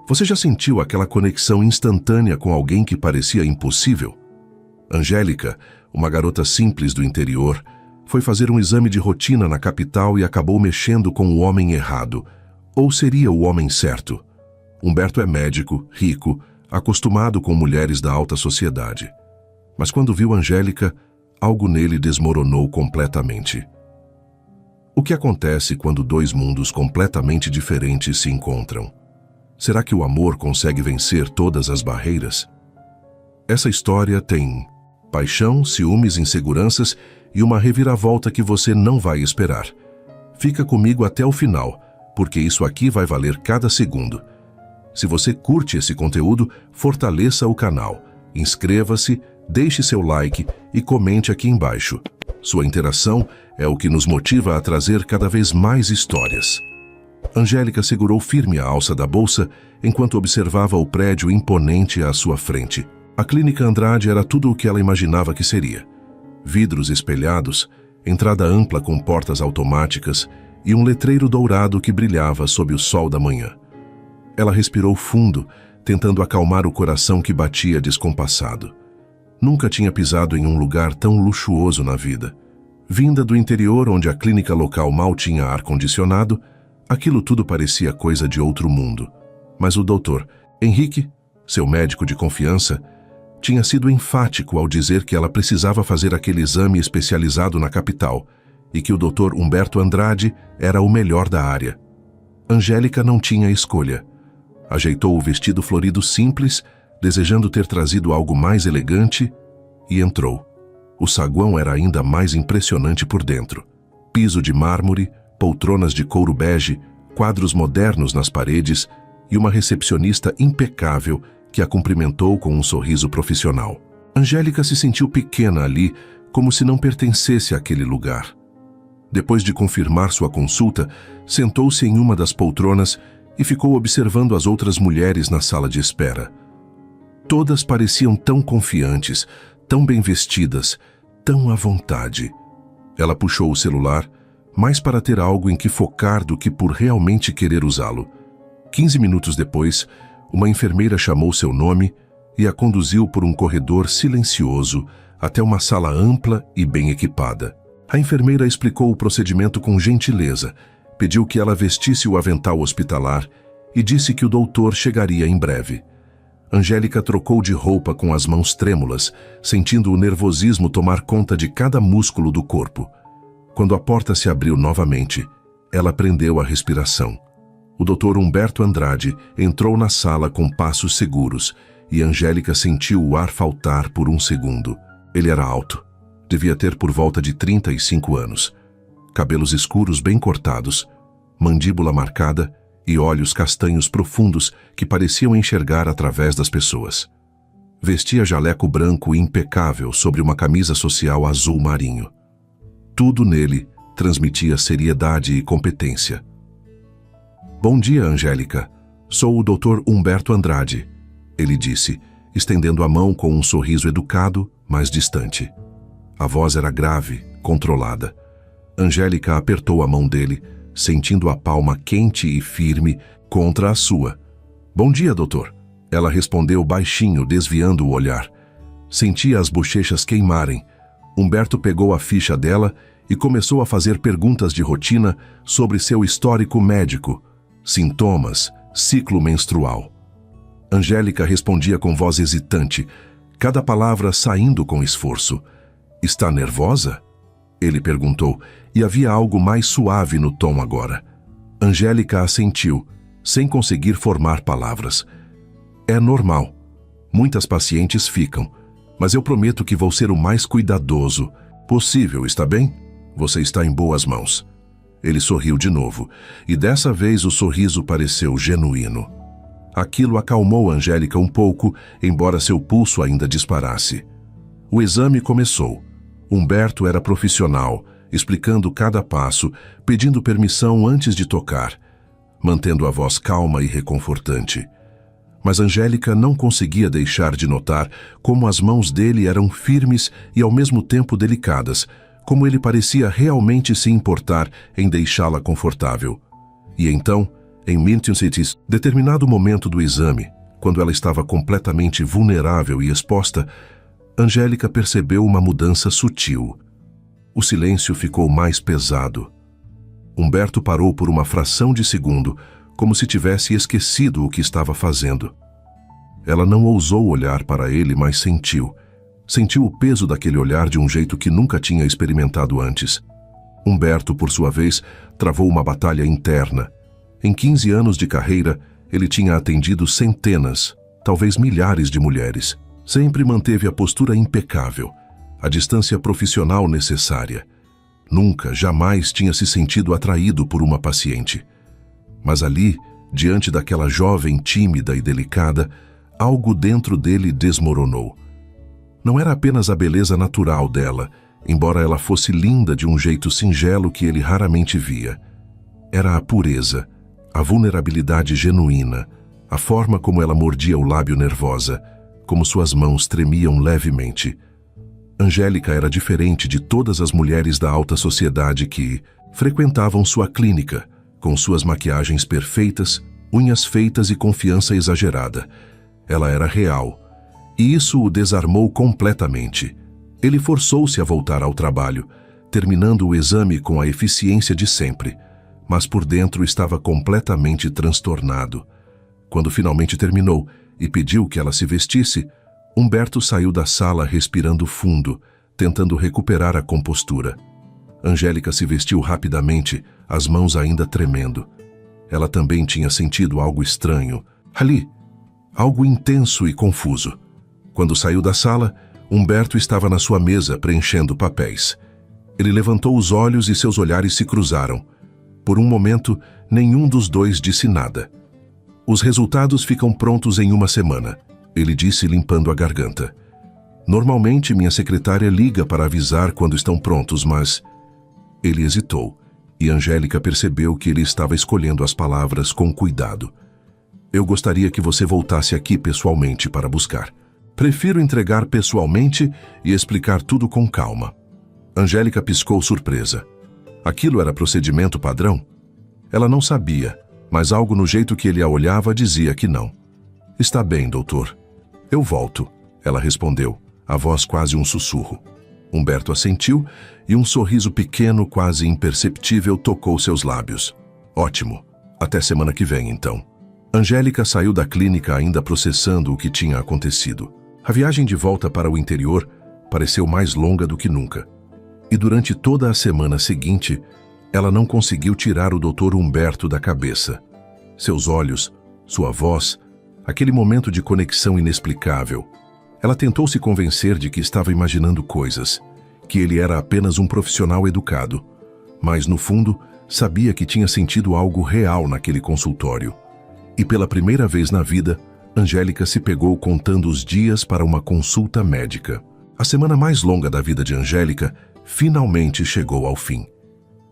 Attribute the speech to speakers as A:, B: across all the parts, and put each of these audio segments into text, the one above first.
A: Você já sentiu aquela conexão instantânea com alguém que parecia impossível? Angélica, uma garota simples do interior, foi fazer um exame de rotina na capital e acabou mexendo com o homem errado. Ou seria o homem certo? Humberto é médico, rico, acostumado com mulheres da alta sociedade. Mas quando viu Angélica, algo nele desmoronou completamente. O que acontece quando dois mundos completamente diferentes se encontram? Será que o amor consegue vencer todas as barreiras? Essa história tem paixão, ciúmes, inseguranças e uma reviravolta que você não vai esperar. Fica comigo até o final, porque isso aqui vai valer cada segundo. Se você curte esse conteúdo, fortaleça o canal, inscreva-se, deixe seu like e comente aqui embaixo. Sua interação é o que nos motiva a trazer cada vez mais histórias. Angélica segurou firme a alça da bolsa enquanto observava o prédio imponente à sua frente. A Clínica Andrade era tudo o que ela imaginava que seria. Vidros espelhados, entrada ampla com portas automáticas e um letreiro dourado que brilhava sob o sol da manhã. Ela respirou fundo, tentando acalmar o coração que batia descompassado. Nunca tinha pisado em um lugar tão luxuoso na vida. Vinda do interior, onde a clínica local mal tinha ar-condicionado, aquilo tudo parecia coisa de outro mundo. Mas o doutor Henrique, seu médico de confiança, tinha sido enfático ao dizer que ela precisava fazer aquele exame especializado na capital e que o doutor Humberto Andrade era o melhor da área. Angélica não tinha escolha. Ajeitou o vestido florido simples, desejando ter trazido algo mais elegante, e entrou. O saguão era ainda mais impressionante por dentro. Piso de mármore, poltronas de couro bege, quadros modernos nas paredes e uma recepcionista impecável que a cumprimentou com um sorriso profissional. Angélica se sentiu pequena ali, como se não pertencesse àquele lugar. Depois de confirmar sua consulta, sentou-se em uma das poltronas e ficou observando as outras mulheres na sala de espera. Todas pareciam tão confiantes, tão bem vestidas, tão à vontade. Ela puxou o celular, mais para ter algo em que focar do que por realmente querer usá-lo. 15 minutos depois, uma enfermeira chamou seu nome e a conduziu por um corredor silencioso até uma sala ampla e bem equipada. A enfermeira explicou o procedimento com gentileza, pediu que ela vestisse o avental hospitalar e disse que o doutor chegaria em breve. Angélica trocou de roupa com as mãos trêmulas, sentindo o nervosismo tomar conta de cada músculo do corpo. Quando a porta se abriu novamente, ela prendeu a respiração. O doutor Humberto Andrade entrou na sala com passos seguros e Angélica sentiu o ar faltar por um segundo. Ele era alto. Devia ter por volta de 35 anos. Cabelos escuros bem cortados, mandíbula marcada e olhos castanhos profundos que pareciam enxergar através das pessoas. Vestia jaleco branco impecável sobre uma camisa social azul marinho. Tudo nele transmitia seriedade e competência. "Bom dia, Angélica. Sou o Dr. Humberto Andrade", ele disse, estendendo a mão com um sorriso educado, mas distante. A voz era grave, controlada. Angélica apertou a mão dele, sentindo a palma quente e firme contra a sua. "Bom dia, doutor", ela respondeu baixinho, desviando o olhar. Sentia as bochechas queimarem. Humberto pegou a ficha dela e começou a fazer perguntas de rotina sobre seu histórico médico, sintomas, ciclo menstrual. Angélica respondia com voz hesitante, cada palavra saindo com esforço. "Está nervosa?", ele perguntou, e havia algo mais suave no tom agora. Angélica assentiu, sem conseguir formar palavras. "É normal. Muitas pacientes ficam, mas eu prometo que vou ser o mais cuidadoso possível, está bem? Você está em boas mãos." Ele sorriu de novo, e dessa vez o sorriso pareceu genuíno. Aquilo acalmou Angélica um pouco, embora seu pulso ainda disparasse. O exame começou. Humberto era profissional, explicando cada passo, pedindo permissão antes de tocar, mantendo a voz calma e reconfortante. Mas Angélica não conseguia deixar de notar como as mãos dele eram firmes e ao mesmo tempo delicadas, como ele parecia realmente se importar em deixá-la confortável. E então, em Milton Cities. Determinado momento do exame, quando ela estava completamente vulnerável e exposta, Angélica percebeu uma mudança sutil. O silêncio ficou mais pesado. Humberto parou por uma fração de segundo, como se tivesse esquecido o que estava fazendo. Ela não ousou olhar para ele, mas sentiu. Sentiu o peso daquele olhar de um jeito que nunca tinha experimentado antes. Humberto, por sua vez, travou uma batalha interna. Em 15 anos de carreira, ele tinha atendido centenas, talvez milhares de mulheres. Sempre manteve a postura impecável, a distância profissional necessária. Nunca, jamais tinha se sentido atraído por uma paciente. Mas ali, diante daquela jovem tímida e delicada, algo dentro dele desmoronou. Não era apenas a beleza natural dela, embora ela fosse linda de um jeito singelo que ele raramente via. Era a pureza, a vulnerabilidade genuína, a forma como ela mordia o lábio nervosa, como suas mãos tremiam levemente. Angélica era diferente de todas as mulheres da alta sociedade que frequentavam sua clínica, com suas maquiagens perfeitas, unhas feitas e confiança exagerada. Ela era real, e isso o desarmou completamente. Ele forçou-se a voltar ao trabalho, terminando o exame com a eficiência de sempre, mas por dentro estava completamente transtornado. Quando finalmente terminou e pediu que ela se vestisse, Humberto saiu da sala respirando fundo, tentando recuperar a compostura. Angélica se vestiu rapidamente, as mãos ainda tremendo. Ela também tinha sentido algo estranho, ali, algo intenso e confuso. Quando saiu da sala, Humberto estava na sua mesa preenchendo papéis. Ele levantou os olhos e seus olhares se cruzaram. Por um momento, nenhum dos dois disse nada. Os resultados ficam prontos em 1 semana, ele disse limpando a garganta. Normalmente minha secretária liga para avisar quando estão prontos, mas... Ele hesitou, e Angélica percebeu que ele estava escolhendo as palavras com cuidado. Eu gostaria que você voltasse aqui pessoalmente para buscar. Prefiro entregar pessoalmente e explicar tudo com calma. Angélica piscou surpresa. Aquilo era procedimento padrão? Ela não sabia, mas algo no jeito que ele a olhava dizia que não. Está bem, doutor. Eu volto, ela respondeu, a voz quase um sussurro. Humberto assentiu e um sorriso pequeno, quase imperceptível, tocou seus lábios. Ótimo. Até semana que vem, então. Angélica saiu da clínica ainda processando o que tinha acontecido. A viagem de volta para o interior pareceu mais longa do que nunca. E durante toda a semana seguinte, ela não conseguiu tirar o Dr. Humberto da cabeça. Seus olhos, sua voz, aquele momento de conexão inexplicável. Ela tentou se convencer de que estava imaginando coisas, que ele era apenas um profissional educado, mas no fundo sabia que tinha sentido algo real naquele consultório. E pela primeira vez na vida, Angélica se pegou contando os dias para uma consulta médica. A semana mais longa da vida de Angélica finalmente chegou ao fim.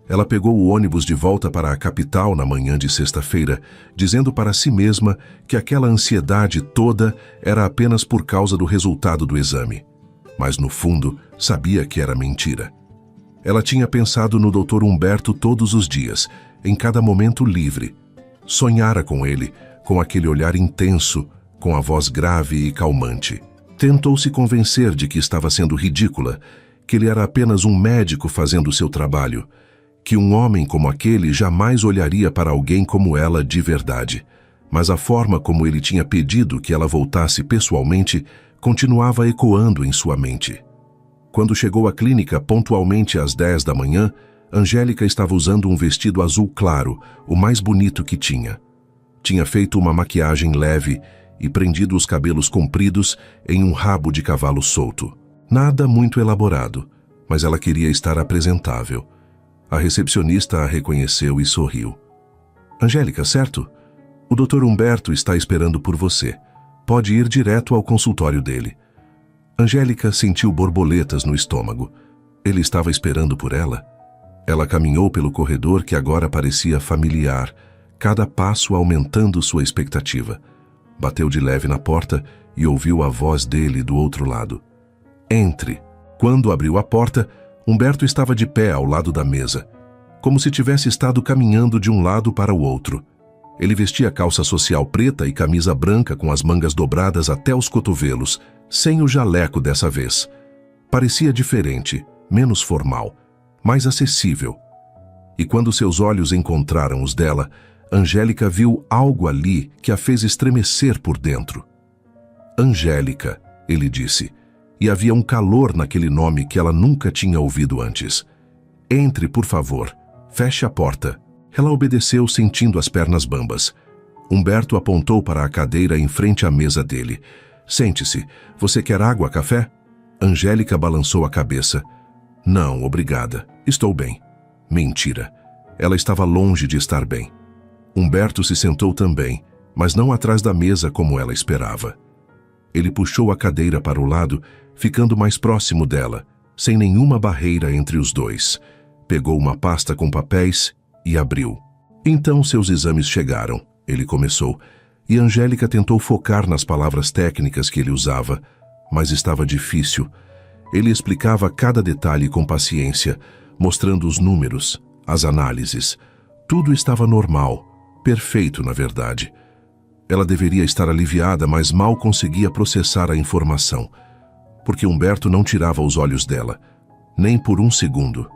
A: Ela pegou o ônibus de volta para a capital na manhã de sexta-feira, dizendo para si mesma que aquela ansiedade toda era apenas por causa do resultado do exame. Mas no fundo, sabia que era mentira. Ela tinha pensado no Dr. Humberto todos os dias, em cada momento livre. Sonhara com ele, com aquele olhar intenso, com a voz grave e calmante. Tentou se convencer de que estava sendo ridícula, que ele era apenas um médico fazendo o seu trabalho, que um homem como aquele jamais olharia para alguém como ela de verdade. Mas a forma como ele tinha pedido que ela voltasse pessoalmente continuava ecoando em sua mente. Quando chegou à clínica pontualmente às 10 da manhã, Angélica estava usando um vestido azul claro, o mais bonito que tinha. Tinha feito uma maquiagem leve e prendido os cabelos compridos em um rabo de cavalo solto. Nada muito elaborado, mas ela queria estar apresentável. A recepcionista a reconheceu e sorriu. Angélica, certo? O Dr. Humberto está esperando por você. Pode ir direto ao consultório dele. Angélica sentiu borboletas no estômago. Ele estava esperando por ela? Ela caminhou pelo corredor que agora parecia familiar, cada passo aumentando sua expectativa. Bateu de leve na porta e ouviu a voz dele do outro lado. Entre. Quando abriu a porta, Humberto estava de pé ao lado da mesa, como se tivesse estado caminhando de um lado para o outro. Ele vestia calça social preta e camisa branca com as mangas dobradas até os cotovelos, sem o jaleco dessa vez. Parecia diferente, menos formal, mais acessível. E quando seus olhos encontraram os dela, Angélica viu algo ali que a fez estremecer por dentro. Angélica, ele disse, e havia um calor naquele nome que ela nunca tinha ouvido antes. Entre, por favor. Feche a porta. Ela obedeceu, sentindo as pernas bambas. Humberto apontou para a cadeira em frente à mesa dele. Sente-se. Você quer água, café? Angélica balançou a cabeça. Não, obrigada. Estou bem. Mentira. Ela estava longe de estar bem. Humberto se sentou também, mas não atrás da mesa como ela esperava. Ele puxou a cadeira para o lado, ficando mais próximo dela, sem nenhuma barreira entre os dois. Pegou uma pasta com papéis e abriu. Então seus exames chegaram, ele começou, e Angélica tentou focar nas palavras técnicas que ele usava, mas estava difícil. Ele explicava cada detalhe com paciência, mostrando os números, as análises. Tudo estava normal, perfeito na verdade. Ela deveria estar aliviada, mas mal conseguia processar a informação, porque Humberto não tirava os olhos dela, nem por um segundo.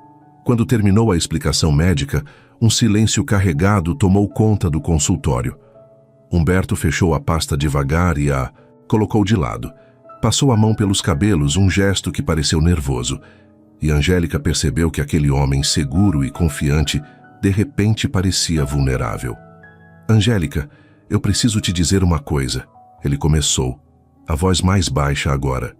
A: Quando terminou a explicação médica, um silêncio carregado tomou conta do consultório. Humberto fechou a pasta devagar e a colocou de lado. Passou a mão pelos cabelos, um gesto que pareceu nervoso, e Angélica percebeu que aquele homem seguro e confiante de repente parecia vulnerável. Angélica, eu preciso te dizer uma coisa, ele começou, a voz mais baixa agora.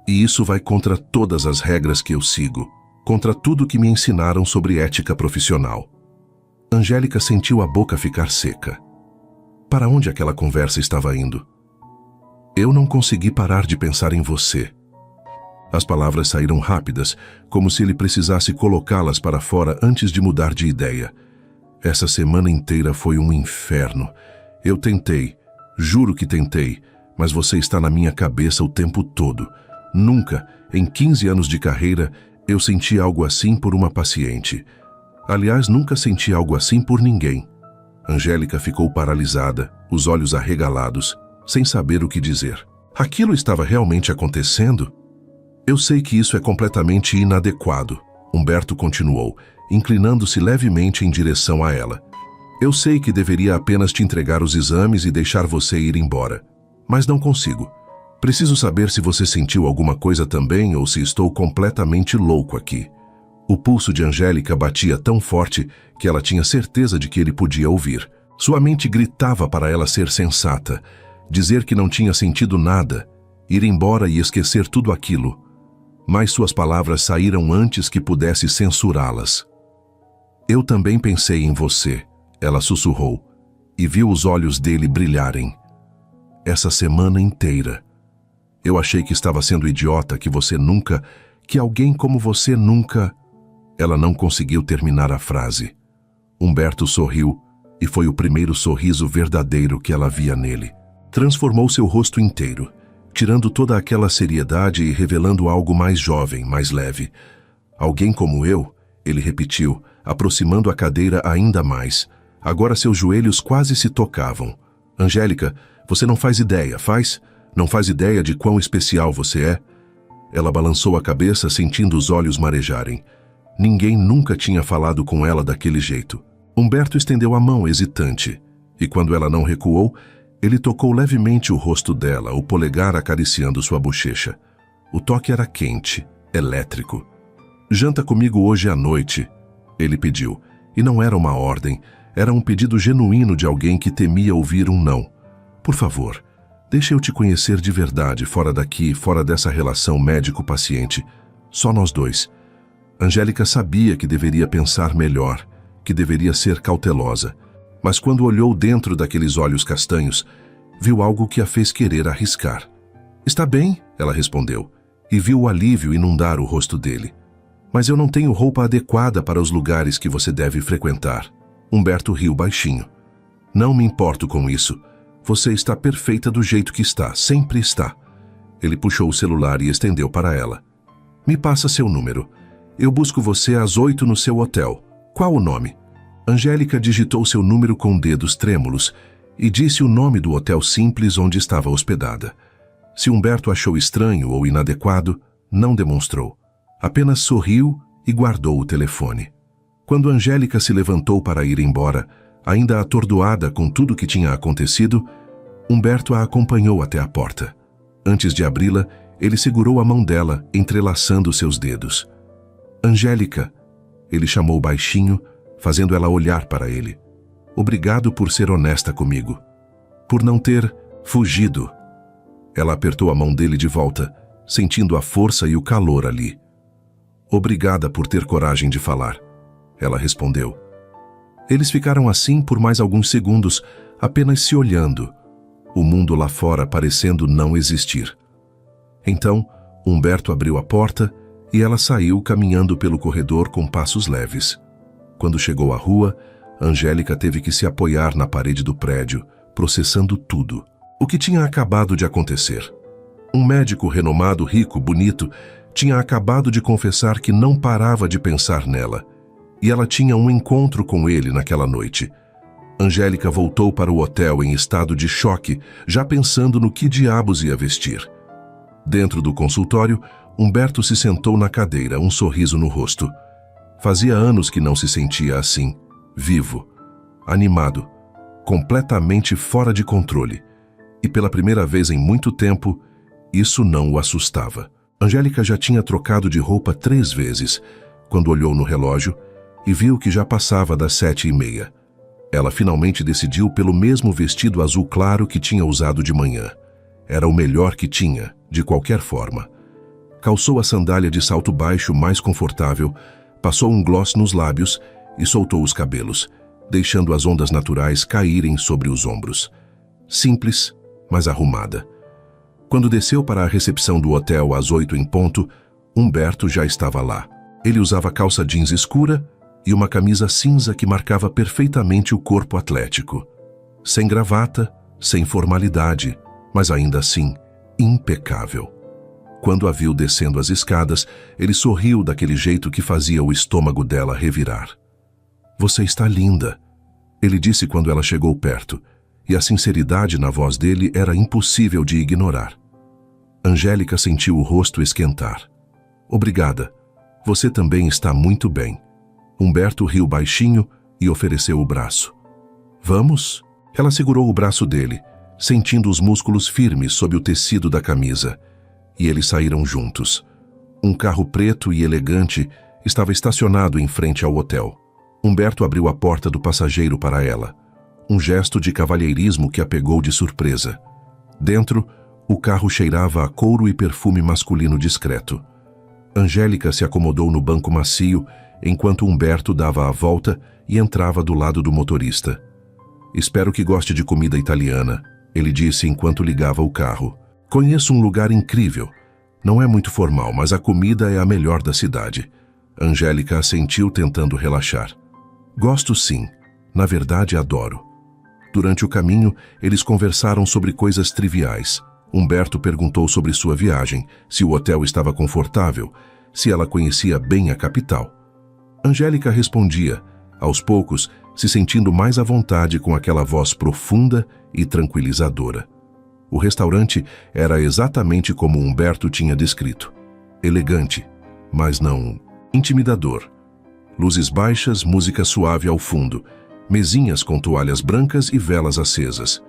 A: E isso vai contra todas as regras que eu sigo, contra tudo que me ensinaram sobre ética profissional. Angélica sentiu a boca ficar seca. Para onde aquela conversa estava indo? Eu não consegui parar de pensar em você. As palavras saíram rápidas, como se ele precisasse colocá-las para fora antes de mudar de ideia. Essa semana inteira foi um inferno. Eu tentei, juro que tentei, mas você está na minha cabeça o tempo todo. Nunca, em 15 anos de carreira, eu senti algo assim por uma paciente. Aliás, nunca senti algo assim por ninguém. Angélica ficou paralisada, os olhos arregalados, sem saber o que dizer. Aquilo estava realmente acontecendo? Eu sei que isso é completamente inadequado, Humberto continuou, inclinando-se levemente em direção a ela. Eu sei que deveria apenas te entregar os exames e deixar você ir embora. Mas não consigo. Preciso saber se você sentiu alguma coisa também ou se estou completamente louco aqui. O pulso de Angélica batia tão forte que ela tinha certeza de que ele podia ouvir. Sua mente gritava para ela ser sensata, dizer que não tinha sentido nada, ir embora e esquecer tudo aquilo. Mas suas palavras saíram antes que pudesse censurá-las. Eu também pensei em você, ela sussurrou, e viu os olhos dele brilharem. Essa semana inteira. Eu achei que estava sendo idiota, que alguém como você nunca... Ela não conseguiu terminar a frase. Humberto sorriu, e foi o primeiro sorriso verdadeiro que ela via nele. Transformou seu rosto inteiro, tirando toda aquela seriedade e revelando algo mais jovem, mais leve. Alguém como eu, ele repetiu, aproximando a cadeira ainda mais. Agora seus joelhos quase se tocavam. Angélica, você não faz ideia, faz? Não faz ideia de quão especial você é? Ela balançou a cabeça, sentindo os olhos marejarem. Ninguém nunca tinha falado com ela daquele jeito. Humberto estendeu a mão, hesitante, e quando ela não recuou, ele tocou levemente o rosto dela, o polegar acariciando sua bochecha. O toque era quente, elétrico. Janta comigo hoje à noite, ele pediu, e não era uma ordem, era um pedido genuíno de alguém que temia ouvir um não. Por favor, deixa eu te conhecer de verdade, fora daqui, fora dessa relação médico-paciente. Só nós dois. Angélica sabia que deveria pensar melhor, que deveria ser cautelosa, mas quando olhou dentro daqueles olhos castanhos, viu algo que a fez querer arriscar. Está bem, ela respondeu, e viu o alívio inundar o rosto dele. Mas eu não tenho roupa adequada para os lugares que você deve frequentar. Humberto riu baixinho. Não me importo com isso. Você está perfeita do jeito que está, sempre está. Ele puxou o celular e estendeu para ela. Me passa seu número. Eu busco você às 8 no seu hotel. Qual o nome? Angélica digitou seu número com dedos trêmulos e disse o nome do hotel simples onde estava hospedada. Se Humberto achou estranho ou inadequado, não demonstrou. Apenas sorriu e guardou o telefone. Quando Angélica se levantou para ir embora, ainda atordoada com tudo o que tinha acontecido, Humberto a acompanhou até a porta. Antes de abri-la, ele segurou a mão dela, entrelaçando seus dedos. Angélica, ele chamou baixinho, fazendo ela olhar para ele. Obrigado por ser honesta comigo. Por não ter fugido. Ela apertou a mão dele de volta, sentindo a força e o calor ali. Obrigada por ter coragem de falar. Ela respondeu. Eles ficaram assim por mais alguns segundos, apenas se olhando, o mundo lá fora parecendo não existir. Então, Humberto abriu a porta e ela saiu caminhando pelo corredor com passos leves. Quando chegou à rua, Angélica teve que se apoiar na parede do prédio, processando tudo. O que tinha acabado de acontecer? Um médico renomado, rico, bonito, tinha acabado de confessar que não parava de pensar nela, e ela tinha um encontro com ele naquela noite. Angélica voltou para o hotel em estado de choque, já pensando no que diabos ia vestir. Dentro do consultório, Humberto se sentou na cadeira, um sorriso no rosto. Fazia anos que não se sentia assim, vivo, animado, completamente fora de controle. E pela primeira vez em muito tempo, isso não o assustava. Angélica já tinha trocado de roupa 3 vezes, quando olhou no relógio e viu que já passava das 7h30. Ela finalmente decidiu pelo mesmo vestido azul claro que tinha usado de manhã. Era o melhor que tinha, de qualquer forma. Calçou a sandália de salto baixo mais confortável, passou um gloss nos lábios e soltou os cabelos, deixando as ondas naturais caírem sobre os ombros. Simples, mas arrumada. Quando desceu para a recepção do hotel às 8 em ponto, Humberto já estava lá. Ele usava calça jeans escura e uma camisa cinza que marcava perfeitamente o corpo atlético. Sem gravata, sem formalidade, mas ainda assim, impecável. Quando a viu descendo as escadas, ele sorriu daquele jeito que fazia o estômago dela revirar. Você está linda, ele disse quando ela chegou perto, e a sinceridade na voz dele era impossível de ignorar. Angélica sentiu o rosto esquentar. Obrigada, você também está muito bem. Humberto riu baixinho e ofereceu o braço. Vamos? Ela segurou o braço dele, sentindo os músculos firmes sob o tecido da camisa, e eles saíram juntos. Um carro preto e elegante estava estacionado em frente ao hotel. Humberto abriu a porta do passageiro para ela, um gesto de cavalheirismo que a pegou de surpresa. Dentro, o carro cheirava a couro e perfume masculino discreto. Angélica se acomodou no banco macio, enquanto Humberto dava a volta e entrava do lado do motorista. Espero que goste de comida italiana, ele disse enquanto ligava o carro. Conheço um lugar incrível. Não é muito formal, mas a comida é a melhor da cidade. Angélica assentiu tentando relaxar. Gosto sim. Na verdade, adoro. Durante o caminho, eles conversaram sobre coisas triviais. Humberto perguntou sobre sua viagem, se o hotel estava confortável, se ela conhecia bem a capital. Angélica respondia, aos poucos, se sentindo mais à vontade com aquela voz profunda e tranquilizadora. O restaurante era exatamente como Humberto tinha descrito. Elegante, mas não intimidador. Luzes baixas, música suave ao fundo, mesinhas com toalhas brancas e velas acesas.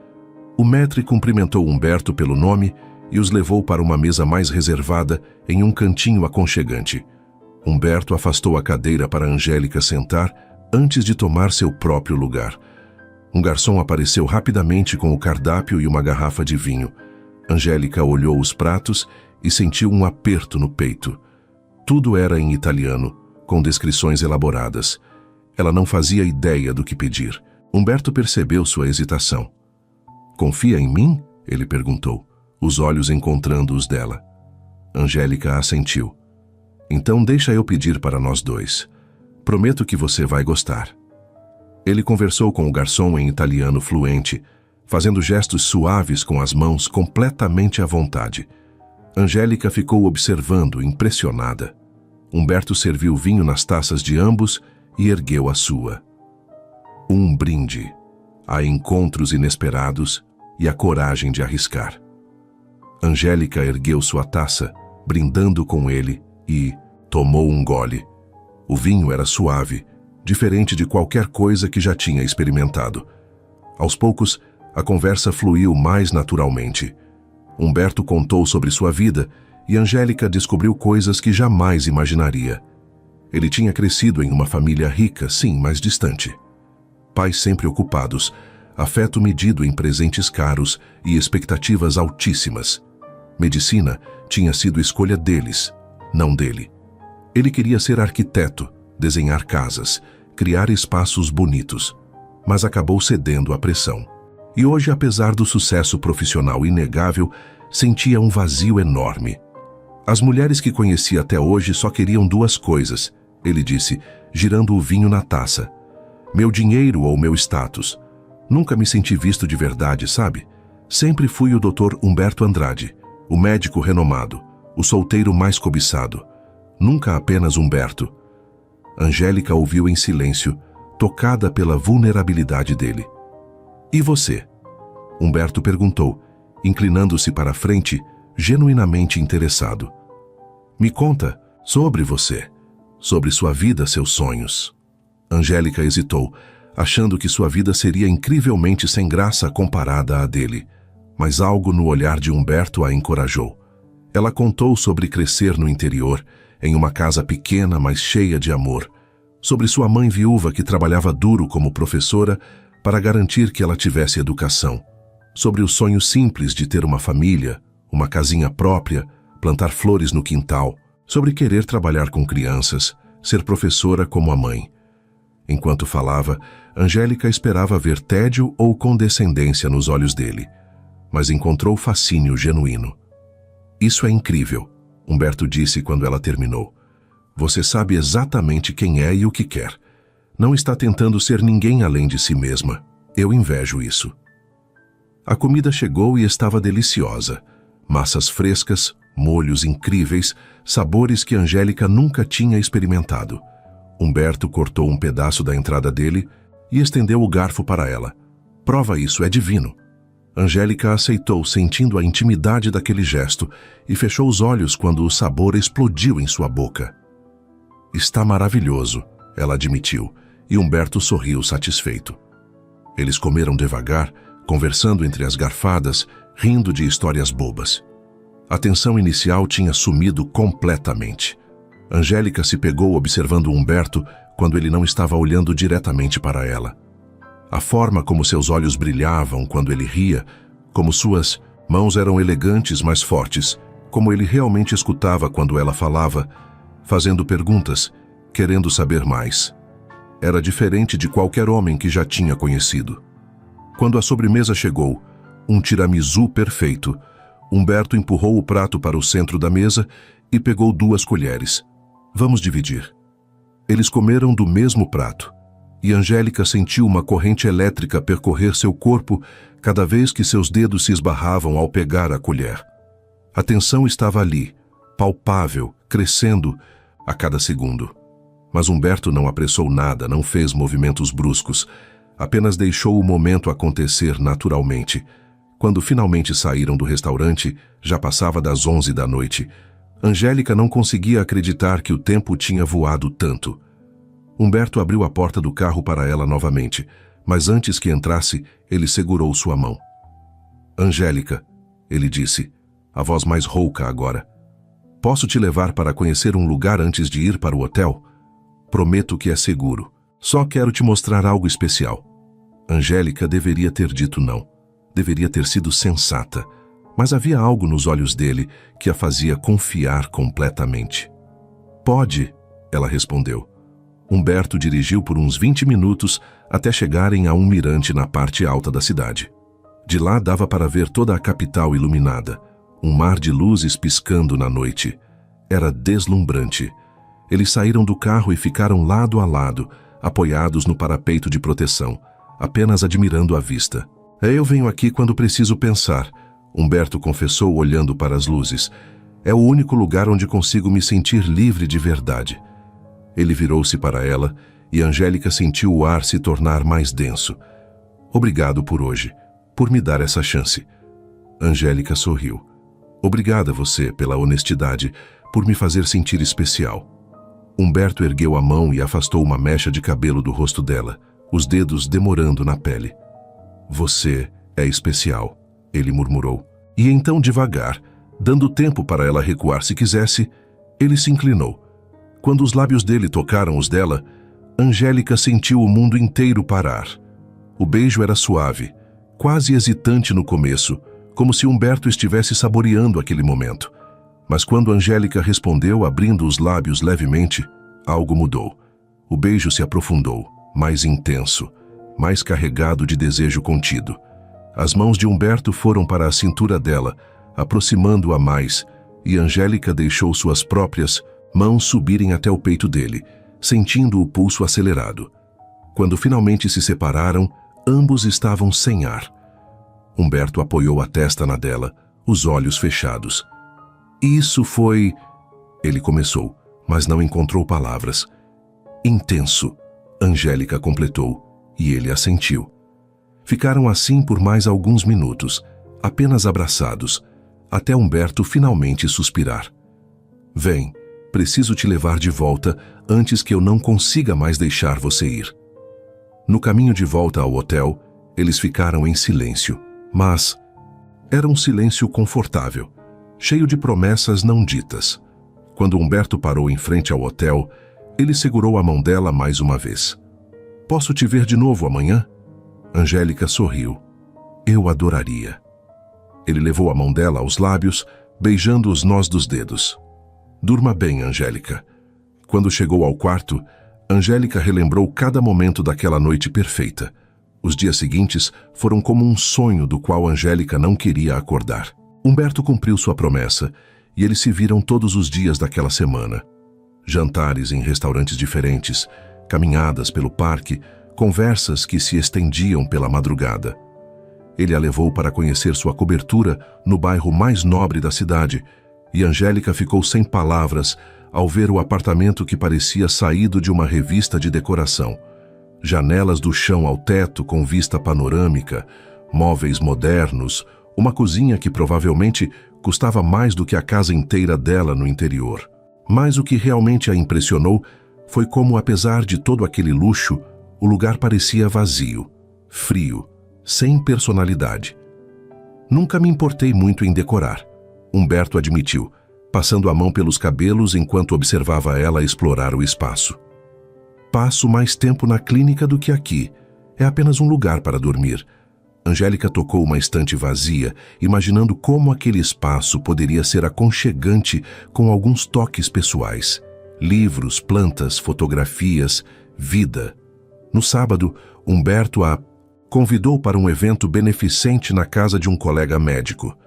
A: O maître cumprimentou Humberto pelo nome e os levou para uma mesa mais reservada em um cantinho aconchegante. Humberto afastou a cadeira para Angélica sentar antes de tomar seu próprio lugar. Um garçom apareceu rapidamente com o cardápio e uma garrafa de vinho. Angélica olhou os pratos e sentiu um aperto no peito. Tudo era em italiano, com descrições elaboradas. Ela não fazia ideia do que pedir. Humberto percebeu sua hesitação. Confia em mim? Ele perguntou, os olhos encontrando os dela. Angélica assentiu. Então deixa eu pedir para nós dois. Prometo que você vai gostar. Ele conversou com o garçom em italiano fluente, fazendo gestos suaves com as mãos completamente à vontade. Angélica ficou observando, impressionada. Humberto serviu vinho nas taças de ambos e ergueu a sua. Um brinde a encontros inesperados e a coragem de arriscar. Angélica ergueu sua taça, brindando com ele, e tomou um gole. O vinho era suave, diferente de qualquer coisa que já tinha experimentado. Aos poucos, a conversa fluiu mais naturalmente. Humberto contou sobre sua vida e Angélica descobriu coisas que jamais imaginaria. Ele tinha crescido em uma família rica, sim, mas distante. Pais sempre ocupados, afeto medido em presentes caros e expectativas altíssimas. Medicina tinha sido escolha deles, não dele. Ele queria ser arquiteto, desenhar casas, criar espaços bonitos, mas acabou cedendo à pressão. E hoje, apesar do sucesso profissional inegável, sentia um vazio enorme. As mulheres que conhecia até hoje só queriam duas coisas, ele disse, girando o vinho na taça. Meu dinheiro ou meu status. Nunca me senti visto de verdade, sabe? Sempre fui o Dr. Humberto Andrade, o médico renomado, o solteiro mais cobiçado. Nunca apenas Humberto. Angélica ouviu em silêncio, tocada pela vulnerabilidade dele. E você? Humberto perguntou, inclinando-se para a frente, genuinamente interessado. Me conta sobre você, sobre sua vida, seus sonhos. Angélica hesitou, achando que sua vida seria incrivelmente sem graça comparada à dele, mas algo no olhar de Humberto a encorajou. Ela contou sobre crescer no interior, em uma casa pequena, mas cheia de amor, sobre sua mãe viúva que trabalhava duro como professora para garantir que ela tivesse educação, sobre o sonho simples de ter uma família, uma casinha própria, plantar flores no quintal, sobre querer trabalhar com crianças, ser professora como a mãe. Enquanto falava, Angélica esperava ver tédio ou condescendência nos olhos dele, mas encontrou fascínio genuíno. Isso é incrível, Humberto disse quando ela terminou. Você sabe exatamente quem é e o que quer. Não está tentando ser ninguém além de si mesma. Eu invejo isso. A comida chegou e estava deliciosa. Massas frescas, molhos incríveis, sabores que Angélica nunca tinha experimentado. Humberto cortou um pedaço da entrada dele e estendeu o garfo para ela. Prova isso, é divino. Angélica aceitou, sentindo a intimidade daquele gesto, e fechou os olhos quando o sabor explodiu em sua boca. Está maravilhoso, ela admitiu, e Humberto sorriu satisfeito. Eles comeram devagar, conversando entre as garfadas, rindo de histórias bobas. A tensão inicial tinha sumido completamente. Angélica se pegou observando Humberto quando ele não estava olhando diretamente para ela. A forma como seus olhos brilhavam quando ele ria, como suas mãos eram elegantes, mas fortes, como ele realmente escutava quando ela falava, fazendo perguntas, querendo saber mais. Era diferente de qualquer homem que já tinha conhecido. Quando a sobremesa chegou, um tiramisu perfeito, Humberto empurrou o prato para o centro da mesa e pegou 2 colheres. Vamos dividir. Eles comeram do mesmo prato, e Angélica sentiu uma corrente elétrica percorrer seu corpo cada vez que seus dedos se esbarravam ao pegar a colher. A tensão estava ali, palpável, crescendo a cada segundo. Mas Humberto não apressou nada, não fez movimentos bruscos, apenas deixou o momento acontecer naturalmente. Quando finalmente saíram do restaurante, já passava das 11 da noite. Angélica não conseguia acreditar que o tempo tinha voado tanto. Humberto abriu a porta do carro para ela novamente, mas antes que entrasse, ele segurou sua mão. Angélica, ele disse, a voz mais rouca agora. Posso te levar para conhecer um lugar antes de ir para o hotel? Prometo que é seguro. Só quero te mostrar algo especial. Angélica deveria ter dito não. Deveria ter sido sensata. Mas havia algo nos olhos dele que a fazia confiar completamente. Pode, ela respondeu. Humberto dirigiu por uns 20 minutos até chegarem a um mirante na parte alta da cidade. De lá dava para ver toda a capital iluminada, um mar de luzes piscando na noite. Era deslumbrante. Eles saíram do carro e ficaram lado a lado, apoiados no parapeito de proteção, apenas admirando a vista. Eu venho aqui quando preciso pensar, Humberto confessou olhando para as luzes. É o único lugar onde consigo me sentir livre de verdade. Ele virou-se para ela e Angélica sentiu o ar se tornar mais denso. Obrigado por hoje, por me dar essa chance. Angélica sorriu. Obrigada você pela honestidade, por me fazer sentir especial. Humberto ergueu a mão e afastou uma mecha de cabelo do rosto dela, os dedos demorando na pele. Você é especial, ele murmurou. E então devagar, dando tempo para ela recuar se quisesse, ele se inclinou. Quando os lábios dele tocaram os dela, Angélica sentiu o mundo inteiro parar. O beijo era suave, quase hesitante no começo, como se Humberto estivesse saboreando aquele momento. Mas quando Angélica respondeu, abrindo os lábios levemente, algo mudou. O beijo se aprofundou, mais intenso, mais carregado de desejo contido. As mãos de Humberto foram para a cintura dela, aproximando-a mais, e Angélica deixou suas próprias mãos subirem até o peito dele, sentindo o pulso acelerado. Quando finalmente se separaram, ambos estavam sem ar. Humberto apoiou a testa na dela, os olhos fechados. Isso foi... Ele começou, mas não encontrou palavras. Intenso, Angélica completou, e ele assentiu. Ficaram assim por mais alguns minutos, apenas abraçados, até Humberto finalmente suspirar. Vem, preciso te levar de volta antes que eu não consiga mais deixar você ir. No caminho de volta ao hotel, eles ficaram em silêncio, mas era um silêncio confortável, cheio de promessas não ditas. Quando Humberto parou em frente ao hotel, ele segurou a mão dela mais uma vez. Posso te ver de novo amanhã? Angélica sorriu. Eu adoraria. Ele levou a mão dela aos lábios, beijando os nós dos dedos. Durma bem, Angélica. Quando chegou ao quarto, Angélica relembrou cada momento daquela noite perfeita. Os dias seguintes foram como um sonho do qual Angélica não queria acordar. Humberto cumpriu sua promessa e eles se viram todos os dias daquela semana. Jantares em restaurantes diferentes, caminhadas pelo parque, conversas que se estendiam pela madrugada. Ele a levou para conhecer sua cobertura no bairro mais nobre da cidade, e Angélica ficou sem palavras ao ver o apartamento que parecia saído de uma revista de decoração. Janelas do chão ao teto com vista panorâmica, móveis modernos, uma cozinha que provavelmente custava mais do que a casa inteira dela no interior. Mas o que realmente a impressionou foi como, apesar de todo aquele luxo, o lugar parecia vazio, frio, sem personalidade. Nunca me importei muito em decorar, Humberto admitiu, passando a mão pelos cabelos enquanto observava ela explorar o espaço. Passo mais tempo na clínica do que aqui. É apenas um lugar para dormir. Angélica tocou uma estante vazia, imaginando como aquele espaço poderia ser aconchegante com alguns toques pessoais. Livros, plantas, fotografias, vida. No sábado, Humberto a convidou para um evento beneficente na casa de um colega médico.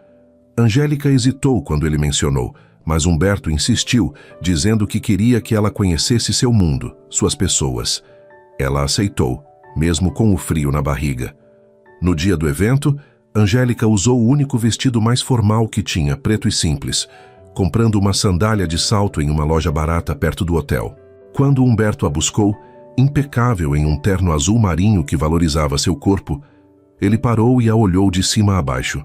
A: Angélica hesitou quando ele mencionou, mas Humberto insistiu, dizendo que queria que ela conhecesse seu mundo, suas pessoas. Ela aceitou, mesmo com o frio na barriga. No dia do evento, Angélica usou o único vestido mais formal que tinha, preto e simples, comprando uma sandália de salto em uma loja barata perto do hotel. Quando Humberto a buscou, impecável em um terno azul marinho que valorizava seu corpo, ele parou e a olhou de cima a baixo.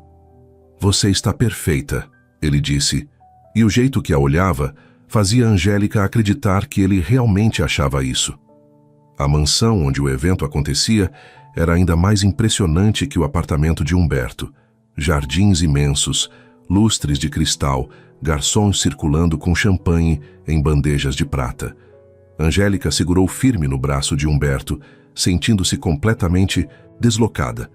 A: Você está perfeita, ele disse, e o jeito que a olhava fazia Angélica acreditar que ele realmente achava isso. A mansão onde o evento acontecia era ainda mais impressionante que o apartamento de Humberto. Jardins imensos, lustres de cristal, garçons circulando com champanhe em bandejas de prata. Angélica segurou firme no braço de Humberto, sentindo-se completamente deslocada.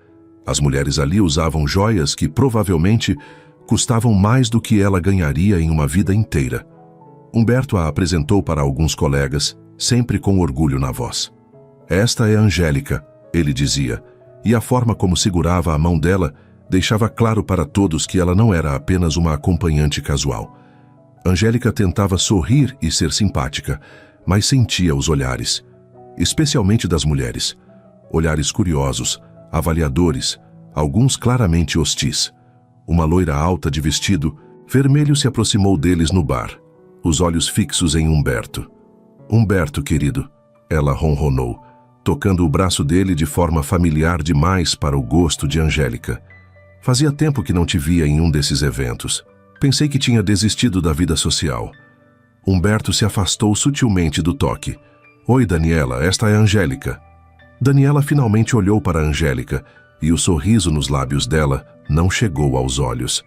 A: As mulheres ali usavam joias que provavelmente custavam mais do que ela ganharia em uma vida inteira. Humberto a apresentou para alguns colegas, sempre com orgulho na voz. Esta é Angélica, ele dizia, e a forma como segurava a mão dela deixava claro para todos que ela não era apenas uma acompanhante casual. Angélica tentava sorrir e ser simpática, mas sentia os olhares, especialmente das mulheres. Olhares curiosos, avaliadores, alguns claramente hostis. Uma loira alta de vestido vermelho se aproximou deles no bar, os olhos fixos em Humberto. Humberto, querido, ela ronronou, tocando o braço dele de forma familiar demais para o gosto de Angélica. Fazia tempo que não te via em um desses eventos. Pensei que tinha desistido da vida social. Humberto se afastou sutilmente do toque. Oi, Daniela, esta é Angélica. Daniela finalmente olhou para Angélica e o sorriso nos lábios dela não chegou aos olhos.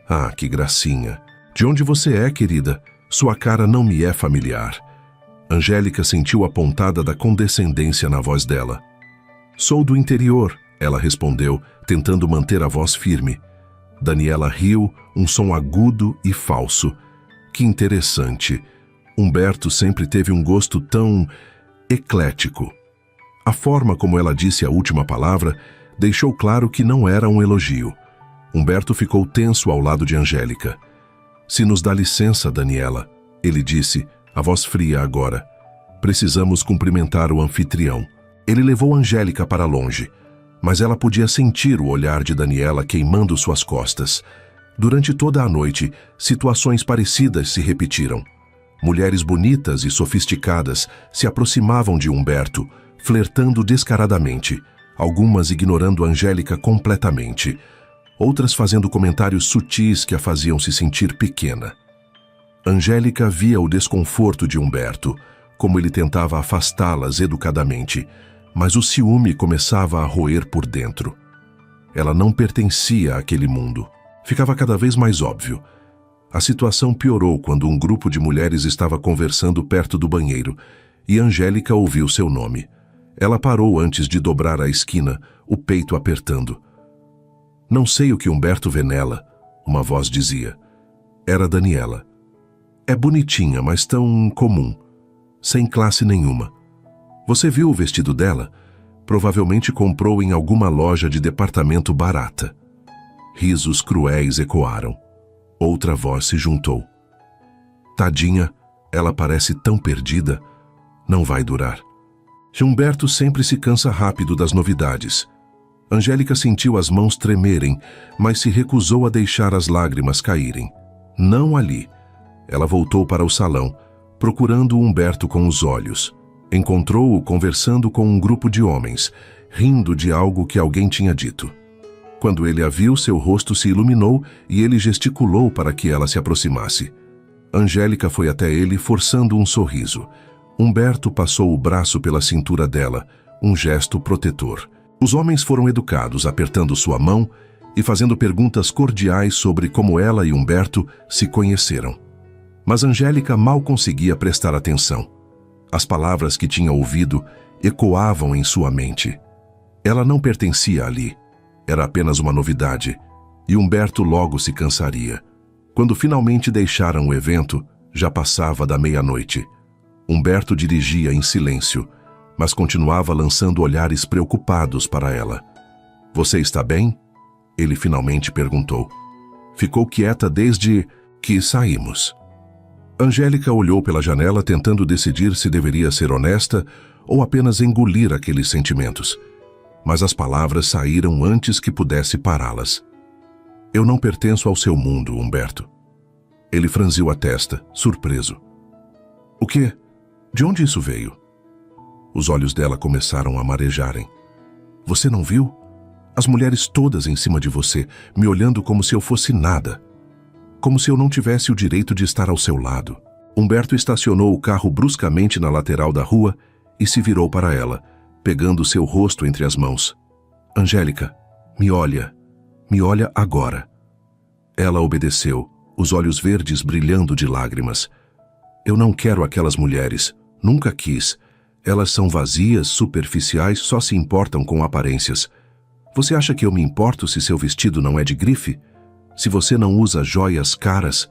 A: Ah, que gracinha. De onde você é, querida? Sua cara não me é familiar. Angélica sentiu a pontada da condescendência na voz dela. Sou do interior, ela respondeu, tentando manter a voz firme. Daniela riu, um som agudo e falso. Que interessante. Humberto sempre teve um gosto tão eclético. A forma como ela disse a última palavra deixou claro que não era um elogio. Humberto ficou tenso ao lado de Angélica. Se nos dá licença, Daniela, ele disse, a voz fria agora. Precisamos cumprimentar o anfitrião. Ele levou Angélica para longe, mas ela podia sentir o olhar de Daniela queimando suas costas. Durante toda a noite, situações parecidas se repetiram. Mulheres bonitas e sofisticadas se aproximavam de Humberto, flertando descaradamente, algumas ignorando Angélica completamente, outras fazendo comentários sutis que a faziam se sentir pequena. Angélica via o desconforto de Humberto, como ele tentava afastá-las educadamente, mas o ciúme começava a roer por dentro. Ela não pertencia àquele mundo. Ficava cada vez mais óbvio. A situação piorou quando um grupo de mulheres estava conversando perto do banheiro e Angélica ouviu seu nome. Ela parou antes de dobrar a esquina, o peito apertando. Não sei o que Humberto vê nela, uma voz dizia. Era Daniela. É bonitinha, mas tão comum, sem classe nenhuma. Você viu o vestido dela? Provavelmente comprou em alguma loja de departamento barata. Risos cruéis ecoaram. Outra voz se juntou. Tadinha, ela parece tão perdida. Não vai durar. Humberto sempre se cansa rápido das novidades. Angélica sentiu as mãos tremerem, mas se recusou a deixar as lágrimas caírem. Não ali. Ela voltou para o salão, procurando Humberto com os olhos. Encontrou-o conversando com um grupo de homens, rindo de algo que alguém tinha dito. Quando ele a viu, seu rosto se iluminou e ele gesticulou para que ela se aproximasse. Angélica foi até ele, forçando um sorriso. Humberto passou o braço pela cintura dela, um gesto protetor. Os homens foram educados, apertando sua mão e fazendo perguntas cordiais sobre como ela e Humberto se conheceram. Mas Angélica mal conseguia prestar atenção. As palavras que tinha ouvido ecoavam em sua mente. Ela não pertencia ali. Era apenas uma novidade, e Humberto logo se cansaria. Quando finalmente deixaram o evento, já passava da meia-noite. Humberto dirigia em silêncio, mas continuava lançando olhares preocupados para ela. Você está bem? Ele finalmente perguntou. Ficou quieta desde que saímos. Angélica olhou pela janela tentando decidir se deveria ser honesta ou apenas engolir aqueles sentimentos. Mas as palavras saíram antes que pudesse pará-las. Eu não pertenço ao seu mundo, Humberto. Ele franziu a testa, surpreso. O quê? De onde isso veio? Os olhos dela começaram a marejarem. Você não viu? As mulheres todas em cima de você, me olhando como se eu fosse nada. Como se eu não tivesse o direito de estar ao seu lado. Humberto estacionou o carro bruscamente na lateral da rua e se virou para ela, pegando seu rosto entre as mãos. Angélica, me olha agora. Ela obedeceu, os olhos verdes brilhando de lágrimas. Eu não quero aquelas mulheres, nunca quis. Elas são vazias, superficiais, só se importam com aparências. Você acha que eu me importo se seu vestido não é de grife? Se você não usa joias caras?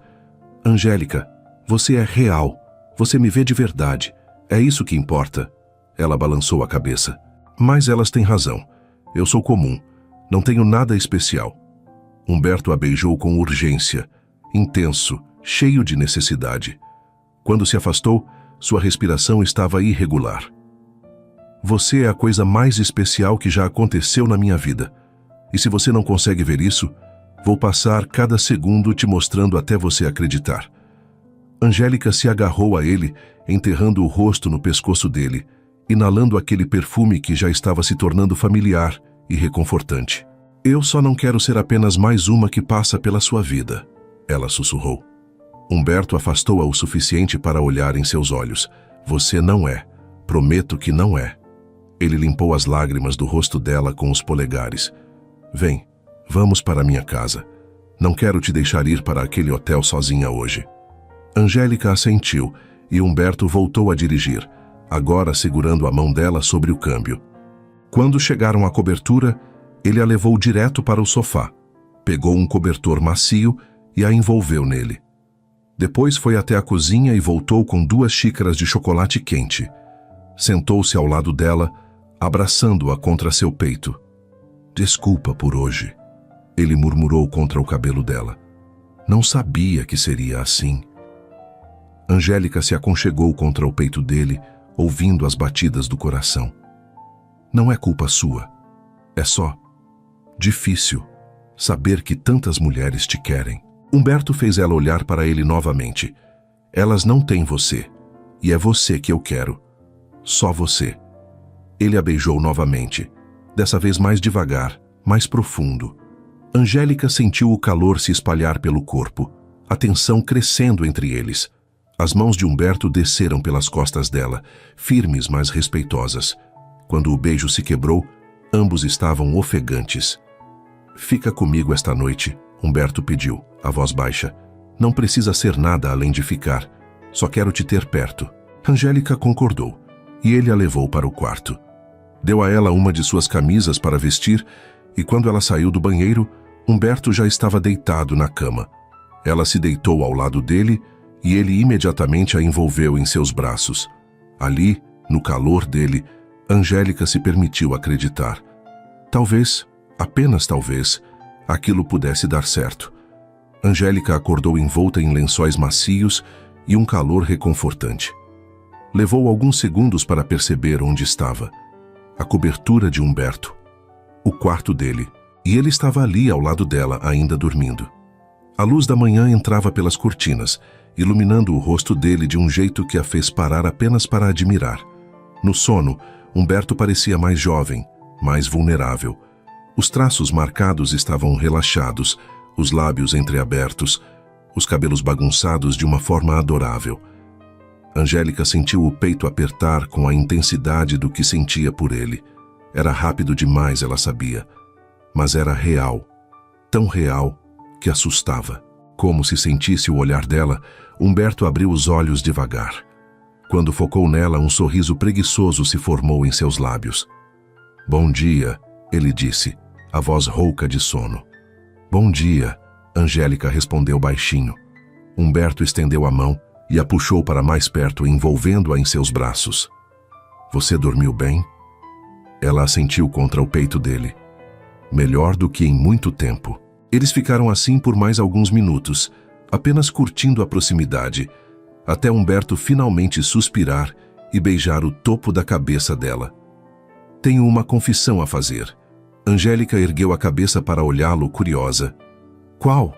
A: Angélica, você é real. Você me vê de verdade. É isso que importa. Ela balançou a cabeça. Mas elas têm razão. Eu sou comum. Não tenho nada especial. Humberto a beijou com urgência, intenso, cheio de necessidade. Quando se afastou, sua respiração estava irregular. Você é a coisa mais especial que já aconteceu na minha vida. E se você não consegue ver isso, vou passar cada segundo te mostrando até você acreditar. Angélica se agarrou a ele, enterrando o rosto no pescoço dele, inalando aquele perfume que já estava se tornando familiar e reconfortante. Eu só não quero ser apenas mais uma que passa pela sua vida, ela sussurrou. Humberto afastou-a o suficiente para olhar em seus olhos. Você não é. Prometo que não é. Ele limpou as lágrimas do rosto dela com os polegares. Vem, vamos para minha casa. Não quero te deixar ir para aquele hotel sozinha hoje. Angélica assentiu e Humberto voltou a dirigir, agora segurando a mão dela sobre o câmbio. Quando chegaram à cobertura, ele a levou direto para o sofá, pegou um cobertor macio e a envolveu nele. Depois foi até a cozinha e voltou com 2 xícaras de chocolate quente. Sentou-se ao lado dela, abraçando-a contra seu peito. Desculpa por hoje, ele murmurou contra o cabelo dela. Não sabia que seria assim. Angélica se aconchegou contra o peito dele, ouvindo as batidas do coração. Não é culpa sua. É só difícil saber que tantas mulheres te querem. Humberto fez ela olhar para ele novamente. Elas não têm você, e é você que eu quero. Só você. Ele a beijou novamente, dessa vez mais devagar, mais profundo. Angélica sentiu o calor se espalhar pelo corpo, a tensão crescendo entre eles. As mãos de Humberto desceram pelas costas dela, firmes, mas respeitosas. Quando o beijo se quebrou, ambos estavam ofegantes. Fica comigo esta noite, Humberto pediu, a voz baixa. Não precisa ser nada além de ficar. Só quero te ter perto. Angélica concordou, e ele a levou para o quarto. Deu a ela uma de suas camisas para vestir, e quando ela saiu do banheiro, Humberto já estava deitado na cama. Ela se deitou ao lado dele, e ele imediatamente a envolveu em seus braços. Ali, no calor dele, Angélica se permitiu acreditar. Talvez, apenas talvez, aquilo pudesse dar certo. Angélica acordou envolta em lençóis macios e um calor reconfortante. Levou alguns segundos para perceber onde estava. A cobertura de Humberto. O quarto dele. E ele estava ali ao lado dela, ainda dormindo. A luz da manhã entrava pelas cortinas, iluminando o rosto dele de um jeito que a fez parar apenas para admirar. No sono, Humberto parecia mais jovem, mais vulnerável. Os traços marcados estavam relaxados, os lábios entreabertos, os cabelos bagunçados de uma forma adorável. Angélica sentiu o peito apertar com a intensidade do que sentia por ele. Era rápido demais, ela sabia. Mas era real. Tão real que assustava. Como se sentisse o olhar dela, Humberto abriu os olhos devagar. Quando focou nela, um sorriso preguiçoso se formou em seus lábios. Bom dia, ele disse, a voz rouca de sono. Bom dia, Angélica respondeu baixinho. Humberto estendeu a mão e a puxou para mais perto, envolvendo-a em seus braços. Você dormiu bem? Ela assentiu contra o peito dele. Melhor do que em muito tempo. Eles ficaram assim por mais alguns minutos, apenas curtindo a proximidade, até Humberto finalmente suspirar e beijar o topo da cabeça dela. Tenho uma confissão a fazer. Angélica ergueu a cabeça para olhá-lo, curiosa. Qual?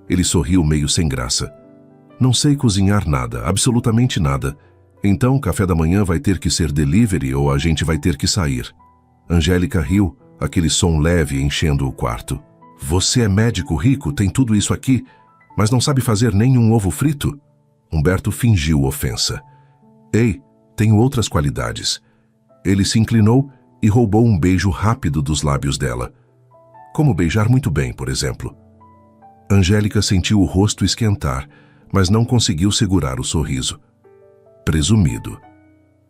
A: Ele sorriu meio sem graça. Não sei cozinhar nada, absolutamente nada. Então o café da manhã vai ter que ser delivery ou a gente vai ter que sair. Angélica riu, aquele som leve enchendo o quarto. Você é médico rico, tem tudo isso aqui, mas não sabe fazer nem um ovo frito? Humberto fingiu ofensa. Ei, tenho outras qualidades. Ele se inclinou e roubou um beijo rápido dos lábios dela. Como beijar muito bem, por exemplo. Angélica sentiu o rosto esquentar, mas não conseguiu segurar o sorriso. Presumido.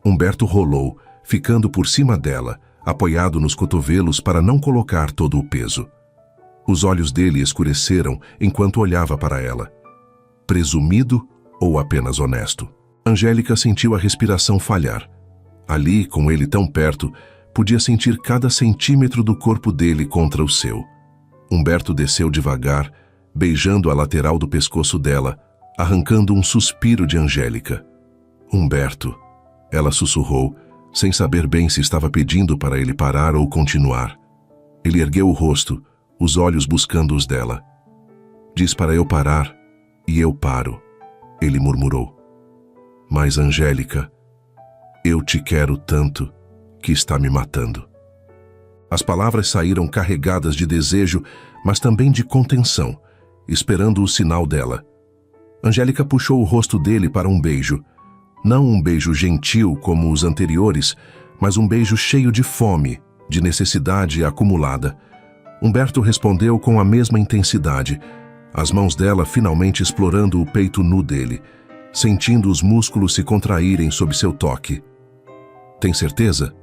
A: Humberto rolou, ficando por cima dela, apoiado nos cotovelos para não colocar todo o peso. Os olhos dele escureceram enquanto olhava para ela. Presumido ou apenas honesto? Angélica sentiu a respiração falhar. Ali, com ele tão perto, podia sentir cada centímetro do corpo dele contra o seu. Humberto desceu devagar, beijando a lateral do pescoço dela, arrancando um suspiro de Angélica. Humberto, ela sussurrou, sem saber bem se estava pedindo para ele parar ou continuar. Ele ergueu o rosto, os olhos buscando os dela. Diz para eu parar, e eu paro, ele murmurou. Mas Angélica... Eu te quero tanto que está me matando. As palavras saíram carregadas de desejo, mas também de contenção, esperando o sinal dela. Angélica puxou o rosto dele para um beijo. Não um beijo gentil como os anteriores, mas um beijo cheio de fome, de necessidade acumulada. Humberto respondeu com a mesma intensidade, as mãos dela finalmente explorando o peito nu dele, sentindo os músculos se contraírem sob seu toque. Tem certeza?